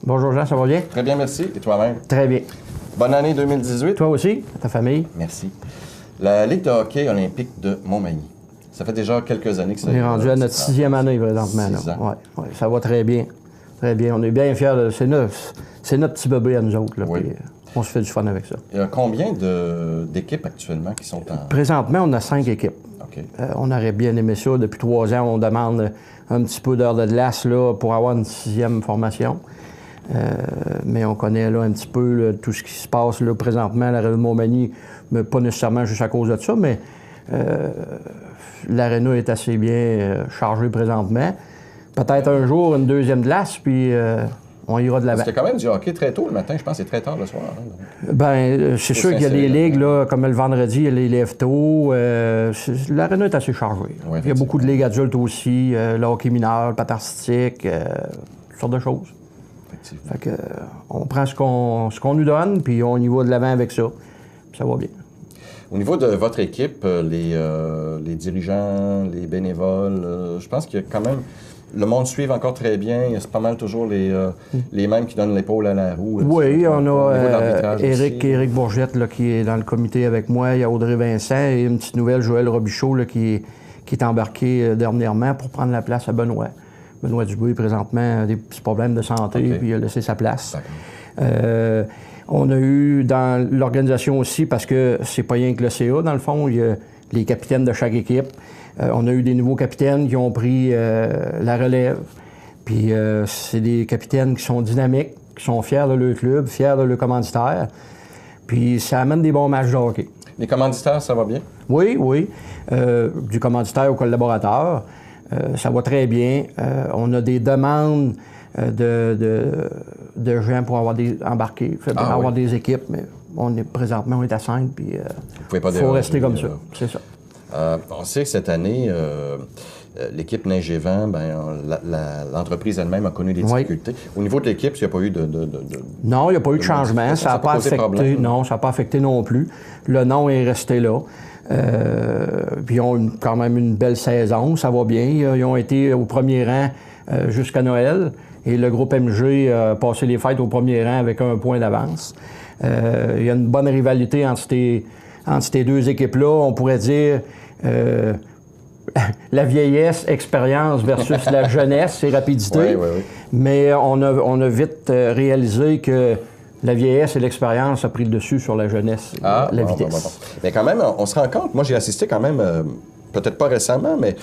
Speaker 18: Bonjour Jean, ça va bien?
Speaker 3: Très bien, merci. Et toi-même?
Speaker 18: Très bien.
Speaker 3: Bonne année 2018.
Speaker 18: Toi aussi, ta famille?
Speaker 3: Merci. La Ligue de hockey olympique de Montmagny. Ça fait déjà quelques années que ça...
Speaker 18: On est rendu à notre 6e année présentement.
Speaker 3: 6 ans.
Speaker 18: Ouais, ça va très bien. Très bien. On est bien fiers. C'est notre petit bébé à nous autres. Là,
Speaker 3: oui.
Speaker 18: Puis, on se fait du fun avec ça.
Speaker 3: Il y a combien d'équipes actuellement qui sont en...
Speaker 18: Présentement, on a 5 équipes.
Speaker 3: OK.
Speaker 18: On aurait bien aimé ça. Depuis 3 ans, on demande un petit peu d'heures de glace là, pour avoir une 6e formation. Mais on connaît là, un petit peu là, tout ce qui se passe là, présentement à la Réunion de Montmagny, mais pas nécessairement juste à cause de ça, mais l'aréna est assez bien chargée présentement. Peut-être un jour une 2e glace, puis on ira de l'avant.
Speaker 3: Parce qu'il y a quand même du hockey très tôt le matin, je pense que c'est très tard le soir. Hein, donc.
Speaker 18: Bien, c'est sûr qu'il y a des ligues, là, comme le vendredi, il y a les lève tôt. L'aréna est assez chargée.
Speaker 3: Oui,
Speaker 18: il y a beaucoup de ligues adultes aussi, le hockey mineur, le patin artistique, toutes sortes de choses. Fait que, on prend ce qu'on nous donne, puis on y va de l'avant avec ça. Puis ça va bien.
Speaker 3: Au niveau de votre équipe, les dirigeants, les bénévoles, je pense qu'il y a quand même... Le monde suit encore très bien. C'est pas mal toujours les mêmes qui donnent l'épaule à la roue.
Speaker 18: Oui, on a Éric Bourgette là, qui est dans le comité avec moi. Il y a Audrey Vincent et une petite nouvelle, Joël Robichaud, là, qui est embarqué dernièrement pour prendre la place à Benoît. Benoît Dubé, présentement, a des petits problèmes de santé, puis il a laissé sa place. On a eu dans l'organisation aussi, parce que c'est pas rien que le CA, dans le fond, il y a les capitaines de chaque équipe. On a eu des nouveaux capitaines qui ont pris la relève. Puis c'est des capitaines qui sont dynamiques, qui sont fiers de leur club, fiers de leur commanditaire. Puis ça amène des bons matchs de hockey.
Speaker 3: Les commanditaires, ça va bien?
Speaker 18: Oui, oui. Du commanditaire au collaborateur. Ça va très bien. On a des demandes de gens pour avoir embarqués, avoir des équipes, mais présentement, on est à 5, puis il faut rester comme ça. C'est ça.
Speaker 3: On sait que cette année, l'équipe Neige et Vent, l'entreprise elle-même a connu des difficultés. Au niveau de l'équipe, il n'y a pas eu de
Speaker 18: non, il n'y a pas eu de changement. Ça n'a pas affecté. Non, ça n'a pas affecté non plus. Le nom est resté là. Puis ils ont quand même une belle saison, ça va bien. Ils ont été au premier rang jusqu'à Noël. Et le groupe MG a passé les fêtes au premier rang avec 1 point d'avance. Il y a une bonne rivalité entre ces deux équipes-là. On pourrait dire la vieillesse, expérience versus la jeunesse et rapidité.
Speaker 3: Oui.
Speaker 18: Mais on a vite réalisé que la vieillesse et l'expérience a pris le dessus sur la jeunesse, la vitesse.
Speaker 3: Bon. Mais quand même, on se rend compte, moi j'ai assisté quand même, peut-être pas récemment, mais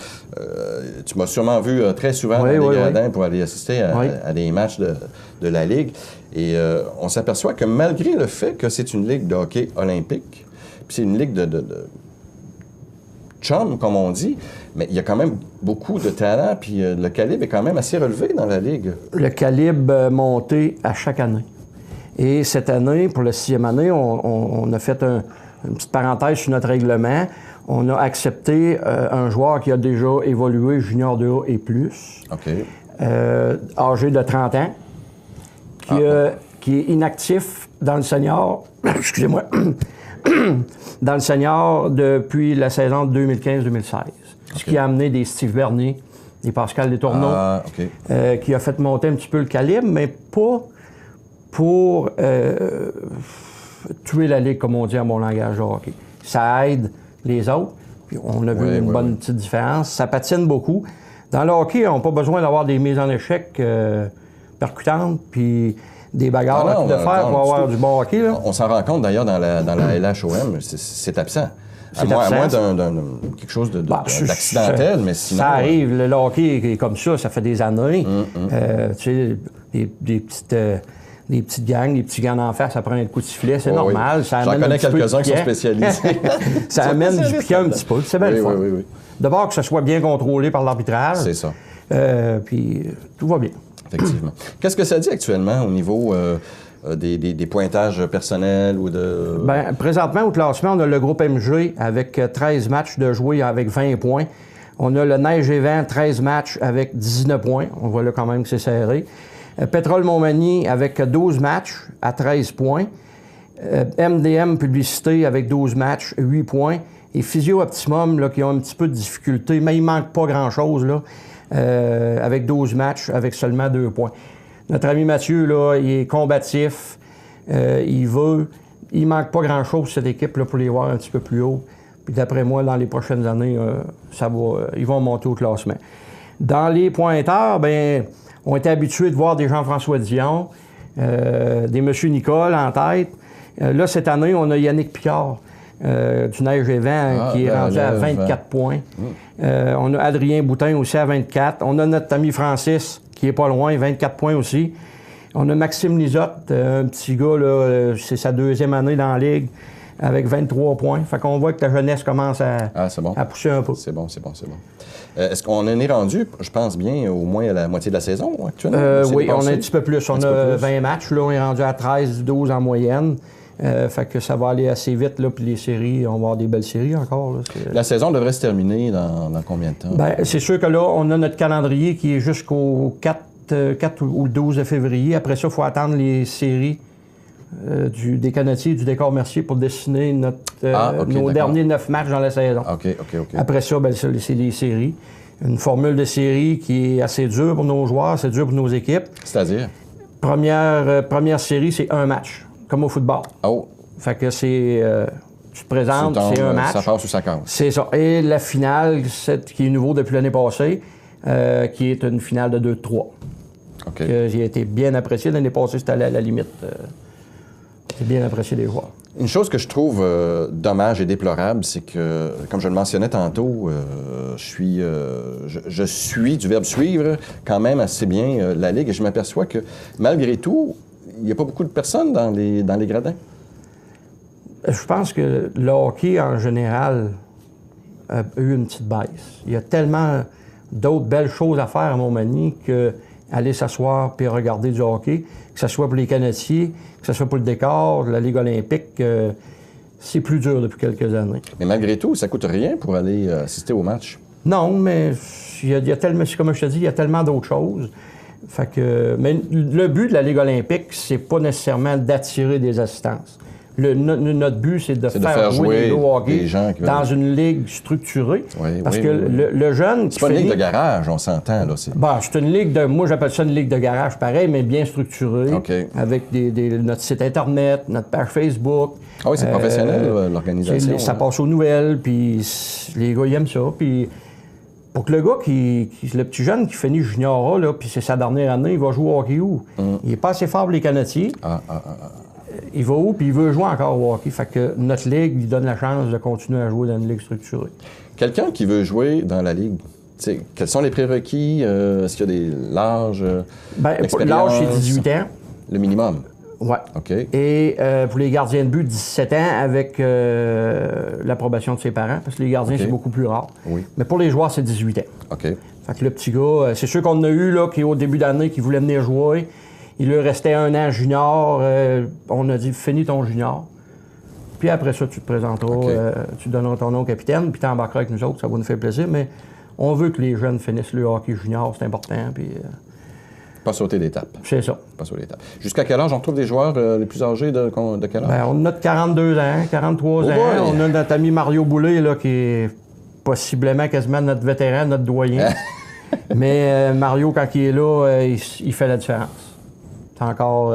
Speaker 3: tu m'as sûrement vu très souvent dans les gradins pour aller assister à des matchs de la Ligue. Et on s'aperçoit que malgré le fait que c'est une ligue de hockey olympique, puis c'est une ligue de chum, comme on dit, mais il y a quand même beaucoup de talent, puis le calibre est quand même assez relevé dans la Ligue.
Speaker 18: Le calibre monté à chaque année. Et cette année, pour la 6e année, on a fait une petite parenthèse sur notre règlement. On a accepté un joueur qui a déjà évolué junior 2A et plus, âgé de 30 ans, qui est inactif dans le senior, excusez-moi, dans le senior depuis la saison 2015-2016. Ce qui a amené des Steve Bernier, des Pascal Letourneau, qui a fait monter un petit peu le calibre, mais pas pour tuer la Ligue, comme on dit en bon langage de hockey. Ça aide les autres, puis on a vu une bonne petite différence. Ça patine beaucoup. Dans le hockey, on n'a pas besoin d'avoir des mises en échec percutantes, puis des bagarres de fer pour avoir du bon hockey. Là.
Speaker 3: On s'en rend compte d'ailleurs dans la LHOM, c'est absent. À moins d'un quelque chose d'accidentel, mais sinon...
Speaker 18: Ça arrive, le hockey est comme ça fait des années. Tu sais, des petites gangs, des petits gants d'enfer, ça prend un coup de sifflet, c'est normal.
Speaker 3: J'en connais quelques-uns qui sont spécialisés.
Speaker 18: Ça amène du piquant un petit peu, c'est bien le fun.
Speaker 3: Oui.
Speaker 18: D'abord que ce soit bien contrôlé par l'arbitrage.
Speaker 3: C'est ça.
Speaker 18: Puis tout va bien.
Speaker 3: Effectivement. Qu'est-ce que ça dit actuellement au niveau des pointages personnels ou de...
Speaker 18: Bien, présentement, au classement, on a le groupe MG avec 13 matchs de jouer avec 20 points. On a le Neige et Vent, 13 matchs avec 19 points. On voit là quand même que c'est serré. Pétrole Montmagny avec 12 matchs à 13 points. MDM Publicité avec 12 matchs, 8 points. Et Physio Optimum, là, qui ont un petit peu de difficulté, mais il ne manque pas grand-chose, là, avec 12 matchs, avec seulement 2 points. Notre ami Mathieu, là, il est combatif. Il ne manque pas grand-chose, cette équipe, là, pour les voir un petit peu plus haut. Puis d'après moi, dans les prochaines années, ils vont monter au classement. Dans les pointeurs, bien, on était habitués de voir des Jean-François Dion, des M. Nicole en tête. Là, cette année, on a Yannick Picard du Neige et Vent qui est rendu à 24 points. On a Adrien Boutin aussi à 24. On a notre ami Francis qui est pas loin, 24 points aussi. On a Maxime Lisotte, un petit gars, là, c'est sa 2e année dans la Ligue, avec 23 points. Fait qu'on voit que la jeunesse commence à pousser un peu.
Speaker 3: C'est bon. Est-ce qu'on en est rendu, je pense bien, au moins à la moitié de la saison actuellement?
Speaker 18: Oui, on a un petit peu plus. On a 20 matchs. Là, on est rendu à 13-12 en moyenne. Fait que ça va aller assez vite. Là, puis les séries, on va avoir des belles séries encore. Là,
Speaker 3: la saison devrait se terminer dans combien de temps?
Speaker 18: Bien, c'est sûr que là, on a notre calendrier qui est jusqu'au 4 ou le 12 février. Après ça, il faut attendre les séries des Canotiers et du Décor Mercier pour dessiner nos derniers 9 matchs dans la saison.
Speaker 3: OK.
Speaker 18: Après ça, bien, c'est les séries. Une formule de série qui est assez dure pour nos joueurs, c'est dur pour nos équipes.
Speaker 3: C'est-à-dire?
Speaker 18: Première série, c'est un match, comme au football. Fait que c'est... tu te présentes, c'est un match.
Speaker 3: Ça passe ou ça casse.
Speaker 18: C'est ça. Et la finale, qui est nouveau depuis l'année passée, qui est une finale de 2-3.
Speaker 3: OK.
Speaker 18: Qui a été bien apprécié. L'année passée, c'était à la limite. C'est bien apprécié des joueurs.
Speaker 3: Une chose que je trouve dommage et déplorable, c'est que, comme je le mentionnais tantôt, je suis du verbe suivre quand même assez bien la Ligue et je m'aperçois que, malgré tout, il n'y a pas beaucoup de personnes dans les gradins.
Speaker 18: Je pense que le hockey, en général, a eu une petite baisse. Il y a tellement d'autres belles choses à faire à Montmagny qu'il aller s'asseoir puis regarder du hockey, que ce soit pour les canetiers, que ce soit pour le décor, la Ligue olympique. C'est plus dur depuis quelques années.
Speaker 3: Mais malgré tout, ça coûte rien pour aller assister au match?
Speaker 18: Non, mais il y a tellement, comme je te dis, il y a tellement d'autres choses. Fait que, mais le but de la Ligue olympique, c'est pas nécessairement d'attirer des assistances. Notre but, c'est de faire jouer les hockey dans une ligue structurée. Parce que le jeune...
Speaker 3: C'est pas une ligue de garage, on s'entend, là.
Speaker 18: C'est une ligue de... Moi, j'appelle ça une ligue de garage, pareil, mais bien structurée. Avec notre site Internet, notre page Facebook.
Speaker 3: Ah oui, c'est professionnel, l'organisation.
Speaker 18: Ça passe aux nouvelles, puis les gars, ils aiment ça. Puis pour que le gars, le petit jeune qui finit junior A, là, puis c'est sa dernière année, il va jouer au hockey où? Il est pas assez fort pour les canetiers. Il va où? Puis il veut jouer encore au hockey. Fait que notre ligue lui donne la chance de continuer à jouer dans une ligue structurée.
Speaker 3: Quelqu'un qui veut jouer dans la ligue, quels sont les prérequis? Est-ce qu'il y a des l'âge?
Speaker 18: L'âge, c'est 18 ans.
Speaker 3: Le minimum?
Speaker 18: Oui.
Speaker 3: OK.
Speaker 18: Et pour les gardiens de but, 17 ans avec l'approbation de ses parents, parce que les gardiens, c'est beaucoup plus rare.
Speaker 3: Oui.
Speaker 18: Mais pour les joueurs, c'est 18 ans.
Speaker 3: OK.
Speaker 18: Fait que le petit gars, c'est sûr qu'on a eu, là, qui au début d'année, qui voulait venir jouer. Il lui restait 1 an junior. On a dit, finis ton junior. Puis après ça, tu te présenteras, tu donneras ton nom au capitaine, puis tu embarqueras avec nous autres, ça va nous faire plaisir. Mais on veut que les jeunes finissent le hockey junior, c'est important. Puis,
Speaker 3: pas sauter d'étape.
Speaker 18: C'est ça.
Speaker 3: Pas sauter d'étape. Jusqu'à quel âge on trouve des joueurs les plus âgés de quel âge?
Speaker 18: On a 42 ans, 43 ans. On a notre ami Mario Boulay, là, qui est possiblement quasiment notre vétéran, notre doyen. Mais Mario, quand il est là, il fait la différence. C'est encore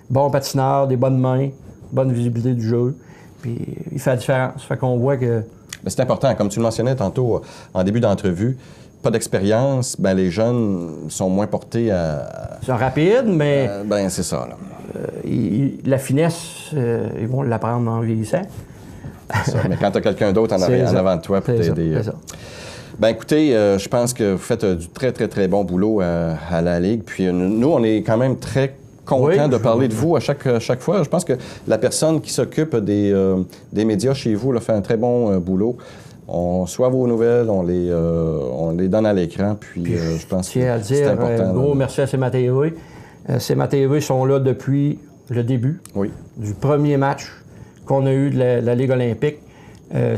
Speaker 18: bon patineur, des bonnes mains, bonne visibilité du jeu. Puis il fait la différence. Fait qu'on voit que...
Speaker 3: Mais c'est important. Comme tu le mentionnais tantôt en début d'entrevue, pas d'expérience, les jeunes sont moins portés à...
Speaker 18: Ils sont rapides, mais...
Speaker 3: c'est ça, là.
Speaker 18: La finesse, ils vont l'apprendre en vieillissant.
Speaker 3: Ça. Mais quand tu as quelqu'un d'autre en avant de toi pour t'aider...
Speaker 18: C'est ça.
Speaker 3: Écoutez, je pense que vous faites du très, très, très bon boulot à la Ligue. Puis nous, on est quand même très contents de parler de vous à chaque fois. Je pense que la personne qui s'occupe des médias chez vous fait un très bon boulot. On reçoit vos nouvelles, on les donne à l'écran, puis je pense que c'est important.
Speaker 18: Un gros merci à CMA TV. CMA TV sont là depuis le début du premier match qu'on a eu de la Ligue olympique.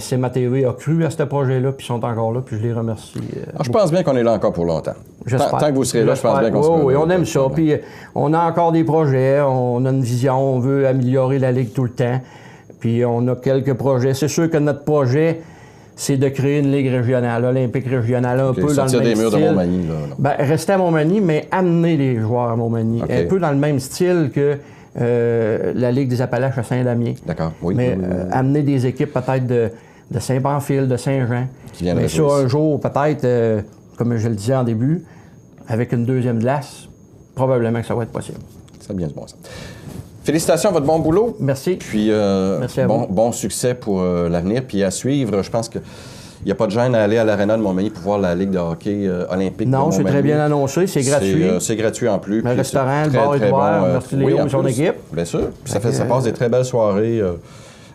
Speaker 18: CMA TV a cru à ce projet-là, puis ils sont encore là, puis je les remercie.
Speaker 3: Je pense bien qu'on est là encore pour longtemps.
Speaker 18: J'espère.
Speaker 3: Tant que vous serez là, je pense bien qu'on sera là.
Speaker 18: Oui, on aime ça. Puis on a encore des projets, on a une vision, on veut améliorer la Ligue tout le temps. Puis on a quelques projets. C'est sûr que notre projet, c'est de créer une ligue régionale, olympique régionale, un peu dans le même
Speaker 3: des murs
Speaker 18: style.
Speaker 3: de Montmagny, là.
Speaker 18: Rester à Montmagny, mais amener les joueurs à Montmagny. Un peu dans le même style que la Ligue des Appalaches à Saint-Damien.
Speaker 3: D'accord, oui.
Speaker 18: Mais amener des équipes peut-être de Saint-Pamphile, de Saint-Jean. Mais ça, un jour, peut-être, comme je le disais en début, avec une deuxième glace, probablement que ça va être possible.
Speaker 3: C'est bien du bon sens. Félicitations à votre bon boulot.
Speaker 18: Merci.
Speaker 3: Puis
Speaker 18: Merci à vous.
Speaker 3: Bon succès pour l'avenir. Puis à suivre, je pense qu'il n'y a pas de gêne à aller à l'Arena de Montmagny pour voir la Ligue de hockey olympique.
Speaker 18: Non, c'est très bien annoncé, c'est gratuit.
Speaker 3: C'est gratuit en plus.
Speaker 18: Le restaurant, le bar est ouvert. Merci Léo et son équipe.
Speaker 3: Bien sûr. Puis ça passe des très belles soirées.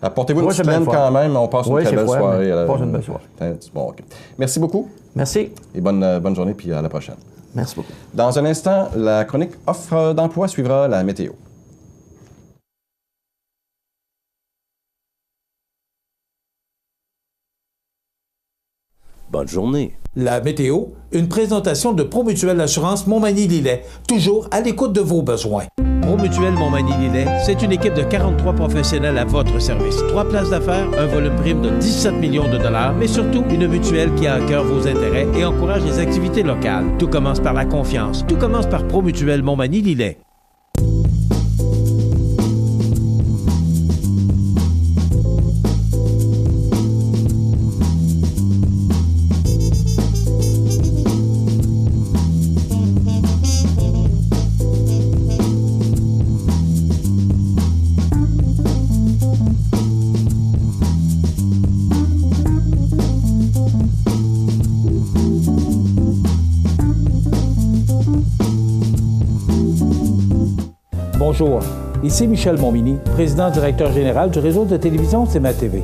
Speaker 3: Apportez-vous une petite laine quand même, on passe une très belle soirée.
Speaker 18: On passe une belle soirée.
Speaker 3: Bon, OK. Merci beaucoup.
Speaker 18: Merci.
Speaker 3: Et bonne journée, puis à la prochaine.
Speaker 18: Merci beaucoup.
Speaker 3: Dans un instant, la chronique offre d'emploi suivra la météo.
Speaker 13: Bonne journée.
Speaker 12: La météo, une présentation de Promutuelle Assurance Montmagny-Lillet, toujours à l'écoute de vos besoins.
Speaker 19: Promutuelle Montmagny-Lillet, c'est une équipe de 43 professionnels à votre service. 3 places d'affaires, un volume prime de 17 millions de dollars, mais surtout une mutuelle qui a à cœur vos intérêts et encourage les activités locales. Tout commence par la confiance. Tout commence par Promutuelle Montmagny-Lillet.
Speaker 12: Bonjour, ici Michel Montminy, président-directeur général du réseau de télévision CMA TV.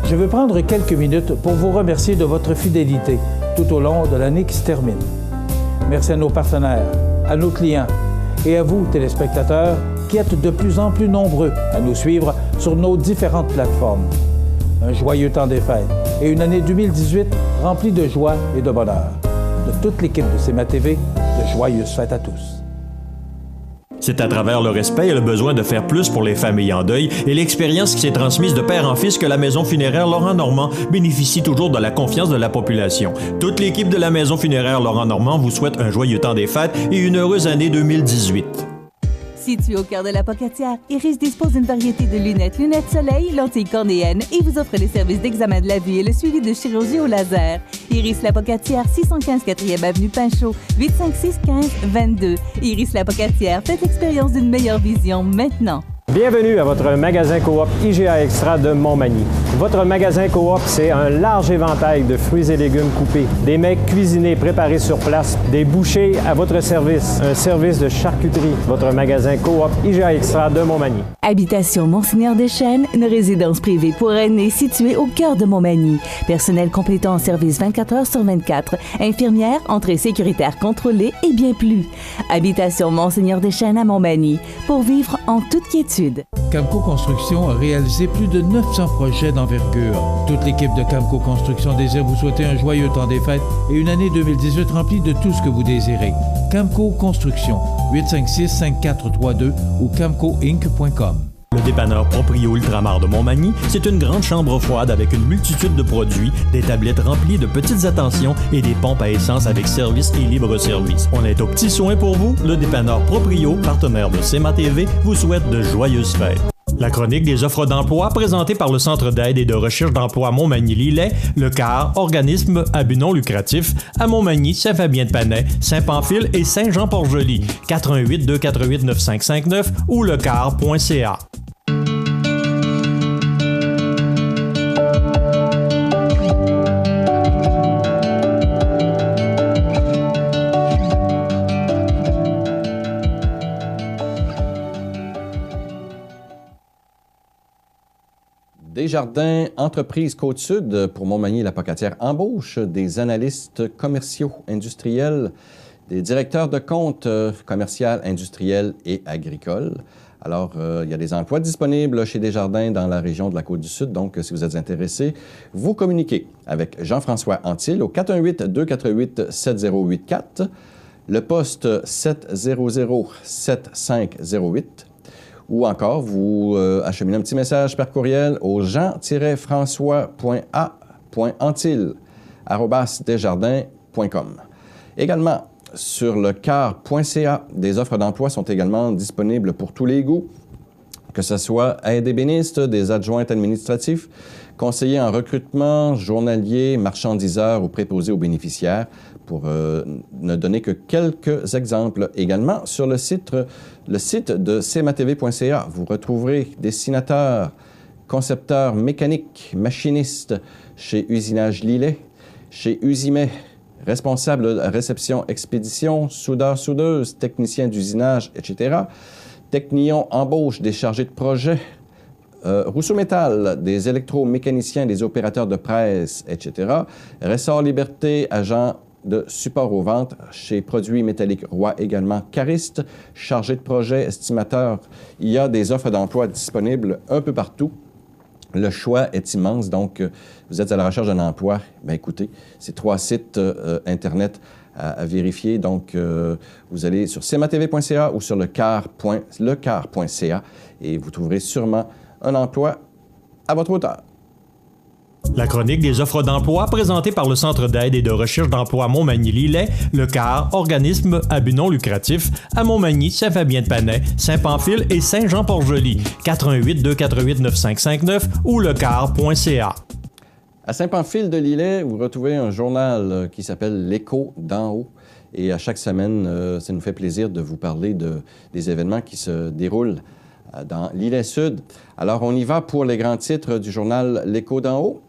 Speaker 12: Je veux prendre quelques minutes pour vous remercier de votre fidélité tout au long de l'année qui se termine. Merci à nos partenaires, à nos clients et à vous, téléspectateurs, qui êtes de plus en plus nombreux à nous suivre sur nos différentes plateformes. Un joyeux temps des fêtes et une année 2018 remplie de joie et de bonheur. De toute l'équipe de CMA-TV, de joyeuses fêtes à tous.
Speaker 1: C'est à travers le respect et le besoin de faire plus pour les familles en deuil et l'expérience qui s'est transmise de père en fils que la maison funéraire Laurent Normand bénéficie toujours de la confiance de la population. Toute l'équipe de la maison funéraire Laurent Normand vous souhaite un joyeux temps des fêtes et une heureuse année 2018.
Speaker 11: Situé au cœur de la Pocatière, Iris dispose d'une variété de lunettes soleil, lentilles cornéennes et vous offre les services d'examen de la vue et le suivi de chirurgie au laser. Iris la Pocatière, 615 4e avenue Pinchot, 856-15-22. Iris la Pocatière, faites l'expérience d'une meilleure vision maintenant.
Speaker 7: Bienvenue à votre magasin Coop IGA Extra de Montmagny. Votre magasin Coop, c'est un large éventail de fruits et légumes coupés, des mets cuisinés préparés sur place, des bouchées à votre service, un service de charcuterie. Votre magasin Coop IGA Extra de Montmagny.
Speaker 11: Habitation Monseigneur Deschênes, une résidence privée pour aînés située au cœur de Montmagny. Personnel complétant en service 24 heures sur 24. Infirmière, entrée sécuritaire contrôlée et bien plus. Habitation Monseigneur Deschênes à Montmagny. Pour vivre en toute quiétude.
Speaker 12: Camco Construction a réalisé plus de 900 projets d'envergure. Toute l'équipe de Camco Construction désire vous souhaiter un joyeux temps des fêtes et une année 2018 remplie de tout ce que vous désirez. Camco Construction, 856-5432 ou camcoinc.com.
Speaker 1: Le dépanneur Proprio Ultramar de Montmagny, c'est une grande chambre froide avec une multitude de produits, des tablettes remplies de petites attentions et des pompes à essence avec service et libre-service. On est aux petits soins pour vous. Le dépanneur Proprio, partenaire de CMA-TV, vous souhaite de joyeuses fêtes. La chronique des offres d'emploi présentée par le Centre d'aide et de recherche d'emploi Montmagny-Lillet, le CAR, organisme à but non lucratif, à Montmagny, Saint-Fabien-de-Panay, Saint-Pamphile et Saint-Jean-Port-Joli, 418-248-9559 ou lecar.ca.
Speaker 3: Desjardins Entreprises Côte-Sud pour Montmagny et la Pocatière embauche des analystes commerciaux industriels, des directeurs de compte commercial, industriel et agricole. Alors, il y a des emplois disponibles chez Desjardins dans la région de la Côte-du-Sud. Donc, si vous êtes intéressé, vous communiquez avec Jean-François Antil au 418-248-7084, le poste 700-7508. Ou encore, vous acheminez un petit message par courriel au jean-françois.a.antil@desjardins.com. Également, sur le car.ca, des offres d'emploi sont également disponibles pour tous les goûts, que ce soit aide ébéniste, des adjoints administratifs, conseillers en recrutement, journaliers, marchandiseurs ou préposés aux bénéficiaires, pour ne donner que quelques exemples. Également, sur le site de cmatv.ca, vous retrouverez dessinateurs, concepteurs mécaniques, machinistes chez Usinage Lillet, chez Usimet, responsable de réception expédition, soudeur, soudeuse, technicien d'usinage, etc. Technion embauche des chargés de projet, Rousseau Métal, des électromécaniciens, des opérateurs de presse, etc. Ressort Liberté, agent de support aux ventes chez Produits Métalliques Roy, également cariste, chargé de projet, estimateur. Il y a des offres d'emploi disponibles un peu partout. Le choix est immense, donc vous êtes à la recherche d'un emploi. Bien écoutez, c'est 3 sites Internet à vérifier. Donc, vous allez sur cmatv.ca ou sur lecar.ca et vous trouverez sûrement un emploi à votre hauteur.
Speaker 1: La chronique des offres d'emploi présentée par le Centre d'aide et de recherche d'emploi Montmagny-Lillet, le CAR, organisme à but non lucratif, à Montmagny, Saint-Fabien-de-Panay, Saint-Pamphile et Saint-Jean-Port-Joli, 418-248-9559 ou lecar.ca.
Speaker 3: À Saint-Pamphile de Lillet, vous retrouvez un journal qui s'appelle L'Écho d'en haut. Et à chaque semaine, ça nous fait plaisir de vous parler des événements qui se déroulent dans Lillet-Sud. Alors, on y va pour les grands titres du journal L'Écho d'en haut.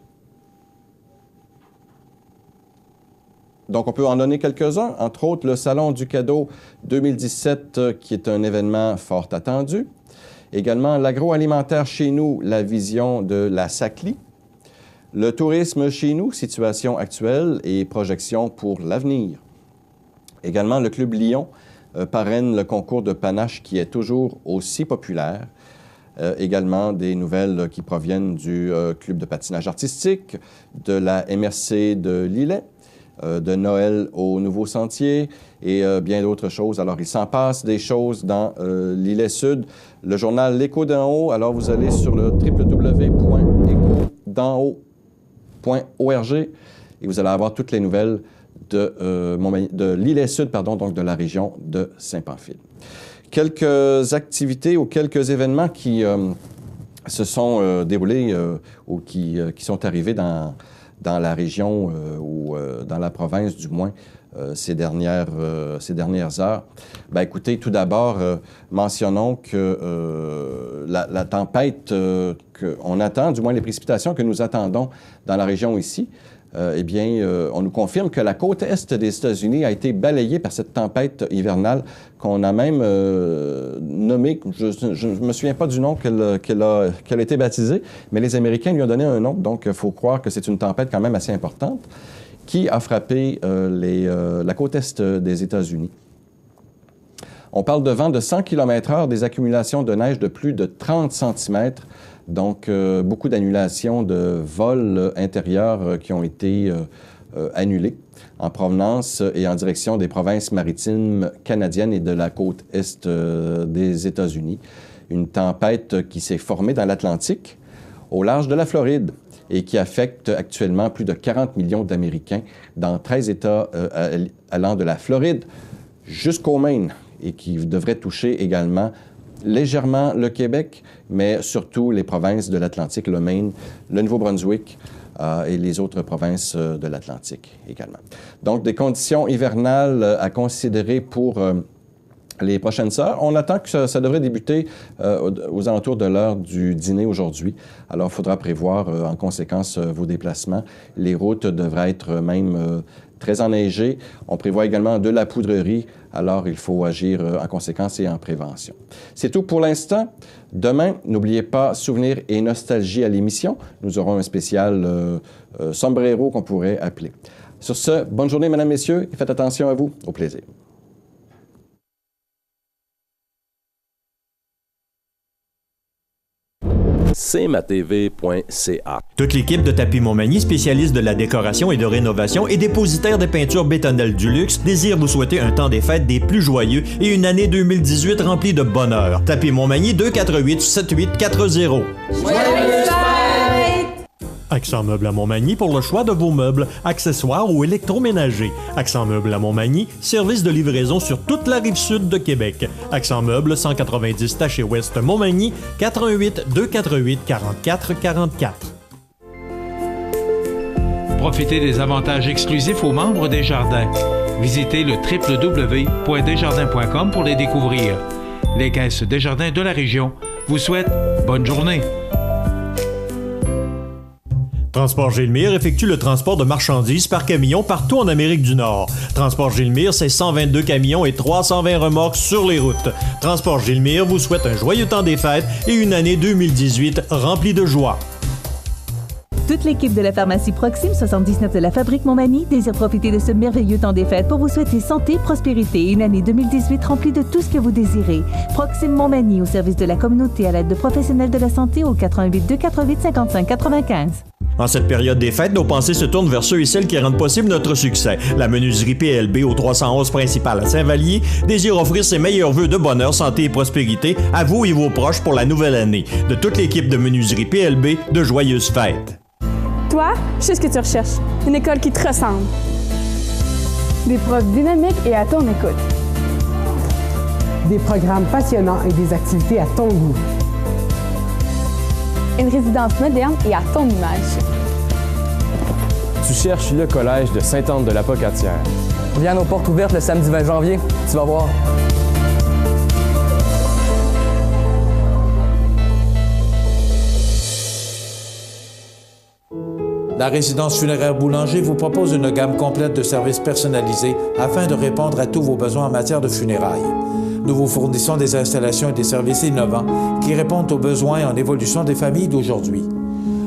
Speaker 3: Donc, on peut en donner quelques-uns, entre autres le Salon du cadeau 2017, qui est un événement fort attendu. Également, l'agroalimentaire chez nous, la vision de la SACLI. Le tourisme chez nous, situation actuelle et projection pour l'avenir. Également, le Club Lyon parraine le concours de panache qui est toujours aussi populaire. Également, des nouvelles qui proviennent du Club de patinage artistique, de la MRC de Lillet, de Noël au Nouveau Sentier et bien d'autres choses. Alors, il s'en passe des choses dans l'Îlet Sud. Le journal L'Écho d'en haut, alors vous allez sur le www.échod'en-haut.org et vous allez avoir toutes les nouvelles de l'Îlet Sud, donc de la région de Saint-Pamphile. Quelques activités ou quelques événements qui se sont déroulés ou qui sont arrivés dans la région ou dans la province, du moins, ces dernières heures. Bien, écoutez, tout d'abord, mentionnons que la tempête qu'on attend, du moins les précipitations que nous attendons dans la région ici, eh bien, on nous confirme que la côte est des États-Unis a été balayée par cette tempête hivernale qu'on a même nommée, je ne me souviens pas du nom qu'elle a été baptisée, mais les Américains lui ont donné un nom, donc il faut croire que c'est une tempête quand même assez importante qui a frappé la côte est des États-Unis. On parle de vents de 100 km/h, des accumulations de neige de plus de 30 cm, donc beaucoup d'annulations de vols intérieurs qui ont été annulés en provenance et en direction des provinces maritimes canadiennes et de la côte est des États-Unis. Une tempête qui s'est formée dans l'Atlantique, au large de la Floride, et qui affecte actuellement plus de 40 millions d'Américains dans 13 États allant de la Floride jusqu'au Maine, et qui devrait toucher également légèrement le Québec, mais surtout les provinces de l'Atlantique, le Maine, le Nouveau-Brunswick et les autres provinces de l'Atlantique également. Donc, des conditions hivernales à considérer pour les prochaines heures. On attend que ça devrait débuter aux alentours de l'heure du dîner aujourd'hui. Alors, il faudra prévoir en conséquence vos déplacements. Les routes devraient être même très enneigées. On prévoit également de la poudrerie. Alors, il faut agir en conséquence et en prévention. C'est tout pour l'instant. Demain, n'oubliez pas, souvenirs et nostalgie à l'émission. Nous aurons un spécial sombrero qu'on pourrait appeler. Sur ce, bonne journée, mesdames, messieurs, et faites attention à vous. Au plaisir.
Speaker 13: cmatv.ca.
Speaker 1: Toute l'équipe de Tapis Montmagny, spécialiste de la décoration et de rénovation et dépositaire des peintures bétonnelles du luxe, désire vous souhaiter un temps des fêtes des plus joyeux et une année 2018 remplie de bonheur. Tapis Montmagny 248-7840. Accent Meubles à Montmagny pour le choix de vos meubles, accessoires ou électroménagers. Accent Meubles à Montmagny, service de livraison sur toute la rive sud de Québec. Accent Meubles, 190 Taché Ouest Montmagny, 418-248-4444.
Speaker 9: Profitez des avantages exclusifs aux membres des Jardins. Visitez le www.desjardins.com pour les découvrir. Les caisses Desjardins de la région vous souhaitent bonne journée.
Speaker 1: Transport Gilmire effectue le transport de marchandises par camion partout en Amérique du Nord. Transport Gilmire, c'est 122 camions et 320 remorques sur les routes. Transport Gilmire vous souhaite un joyeux temps des fêtes et une année 2018 remplie de joie.
Speaker 11: Toute l'équipe de la pharmacie Proxime 79 de la Fabrique Montmagny désire profiter de ce merveilleux temps des fêtes pour vous souhaiter santé, prospérité et une année 2018 remplie de tout ce que vous désirez. Proxime Montmagny au service de la communauté à l'aide de professionnels de la santé au 88 248 55 95.
Speaker 1: En cette période des fêtes, nos pensées se tournent vers ceux et celles qui rendent possible notre succès. La menuiserie PLB au 311 principal à Saint-Vallier désire offrir ses meilleurs vœux de bonheur, santé et prospérité à vous et vos proches pour la nouvelle année. De toute l'équipe de menuiserie PLB, de joyeuses fêtes.
Speaker 4: Toi, je sais ce que tu recherches. Une école qui te ressemble.
Speaker 5: Des profs dynamiques et à ton écoute.
Speaker 6: Des programmes passionnants et des activités à ton goût.
Speaker 5: Une résidence moderne et à ton image.
Speaker 8: Tu cherches le collège de Sainte-Anne-de-la-Pocatière. Viens à nos portes ouvertes le samedi 20 janvier. Tu vas voir.
Speaker 19: La résidence funéraire Boulanger vous propose une gamme complète de services personnalisés afin de répondre à tous vos besoins en matière de funérailles. Nous vous fournissons des installations et des services innovants qui répondent aux besoins et en évolution des familles d'aujourd'hui.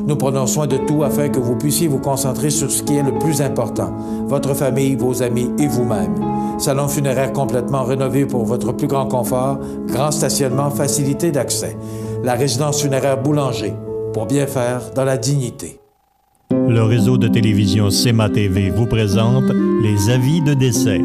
Speaker 12: Nous prenons soin de tout afin que vous puissiez vous concentrer sur ce qui est le plus important, votre famille, vos amis et vous-même. Salon funéraire complètement rénové pour votre plus grand confort, grand stationnement, facilité d'accès. La résidence funéraire Boulanger, pour bien faire dans la dignité.
Speaker 1: Le réseau de télévision CEMA TV vous présente les avis de décès.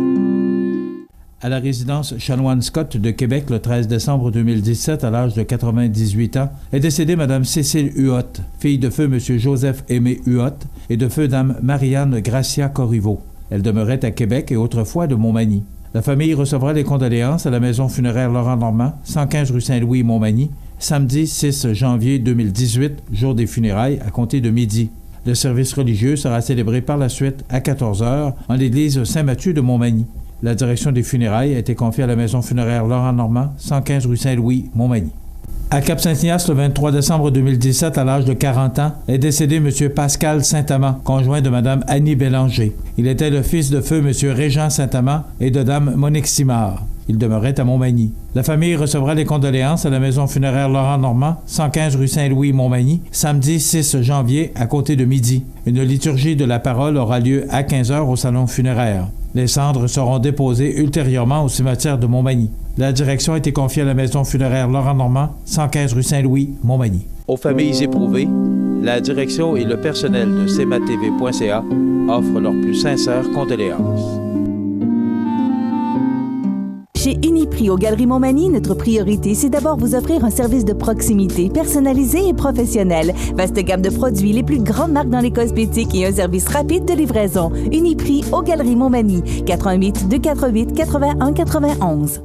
Speaker 12: À la résidence Chanoine Scott de Québec le 13 décembre 2017, à l'âge de 98 ans, est décédée Mme Cécile Huot, fille de feu M. Joseph Aimé Huot et de feu Dame Marianne Gracia Corriveau. Elle demeurait à Québec et autrefois de Montmagny. La famille recevra les condoléances à la maison funéraire Laurent-Normand, 115 rue Saint-Louis, Montmagny, samedi 6 janvier 2018, jour des funérailles, à compter de midi. Le service religieux sera célébré par la suite à 14h en l'église Saint-Mathieu de Montmagny. La direction des funérailles a été confiée à la maison funéraire Laurent-Normand, 115 rue Saint-Louis, Montmagny. À Cap-Saint-Ignace, le 23 décembre 2017, à l'âge de 40 ans, est décédé M. Pascal Saint-Amand, conjoint de Mme Annie Bélanger. Il était le fils de feu M. Régent Saint-Amand et de Dame Monique Simard. Il demeurait à Montmagny. La famille recevra les condoléances à la maison funéraire Laurent-Normand, 115 rue Saint-Louis, Montmagny, samedi 6 janvier à compter de midi. Une liturgie de la parole aura lieu à 15h au salon funéraire. Les cendres seront déposées ultérieurement au cimetière de Montmagny. La direction a été confiée à la maison funéraire Laurent-Normand, 115 rue Saint-Louis, Montmagny.
Speaker 9: Aux familles éprouvées, la direction et le personnel de CEMATV.ca offrent leurs plus sincères condoléances.
Speaker 11: Chez Uniprix aux Galeries Montmagny, notre priorité, c'est d'abord vous offrir un service de proximité, personnalisé et professionnel. Vaste gamme de produits, les plus grandes marques dans les cosmétiques et un service rapide de livraison. Uniprix aux Galeries Montmagny, 88 248 81 91.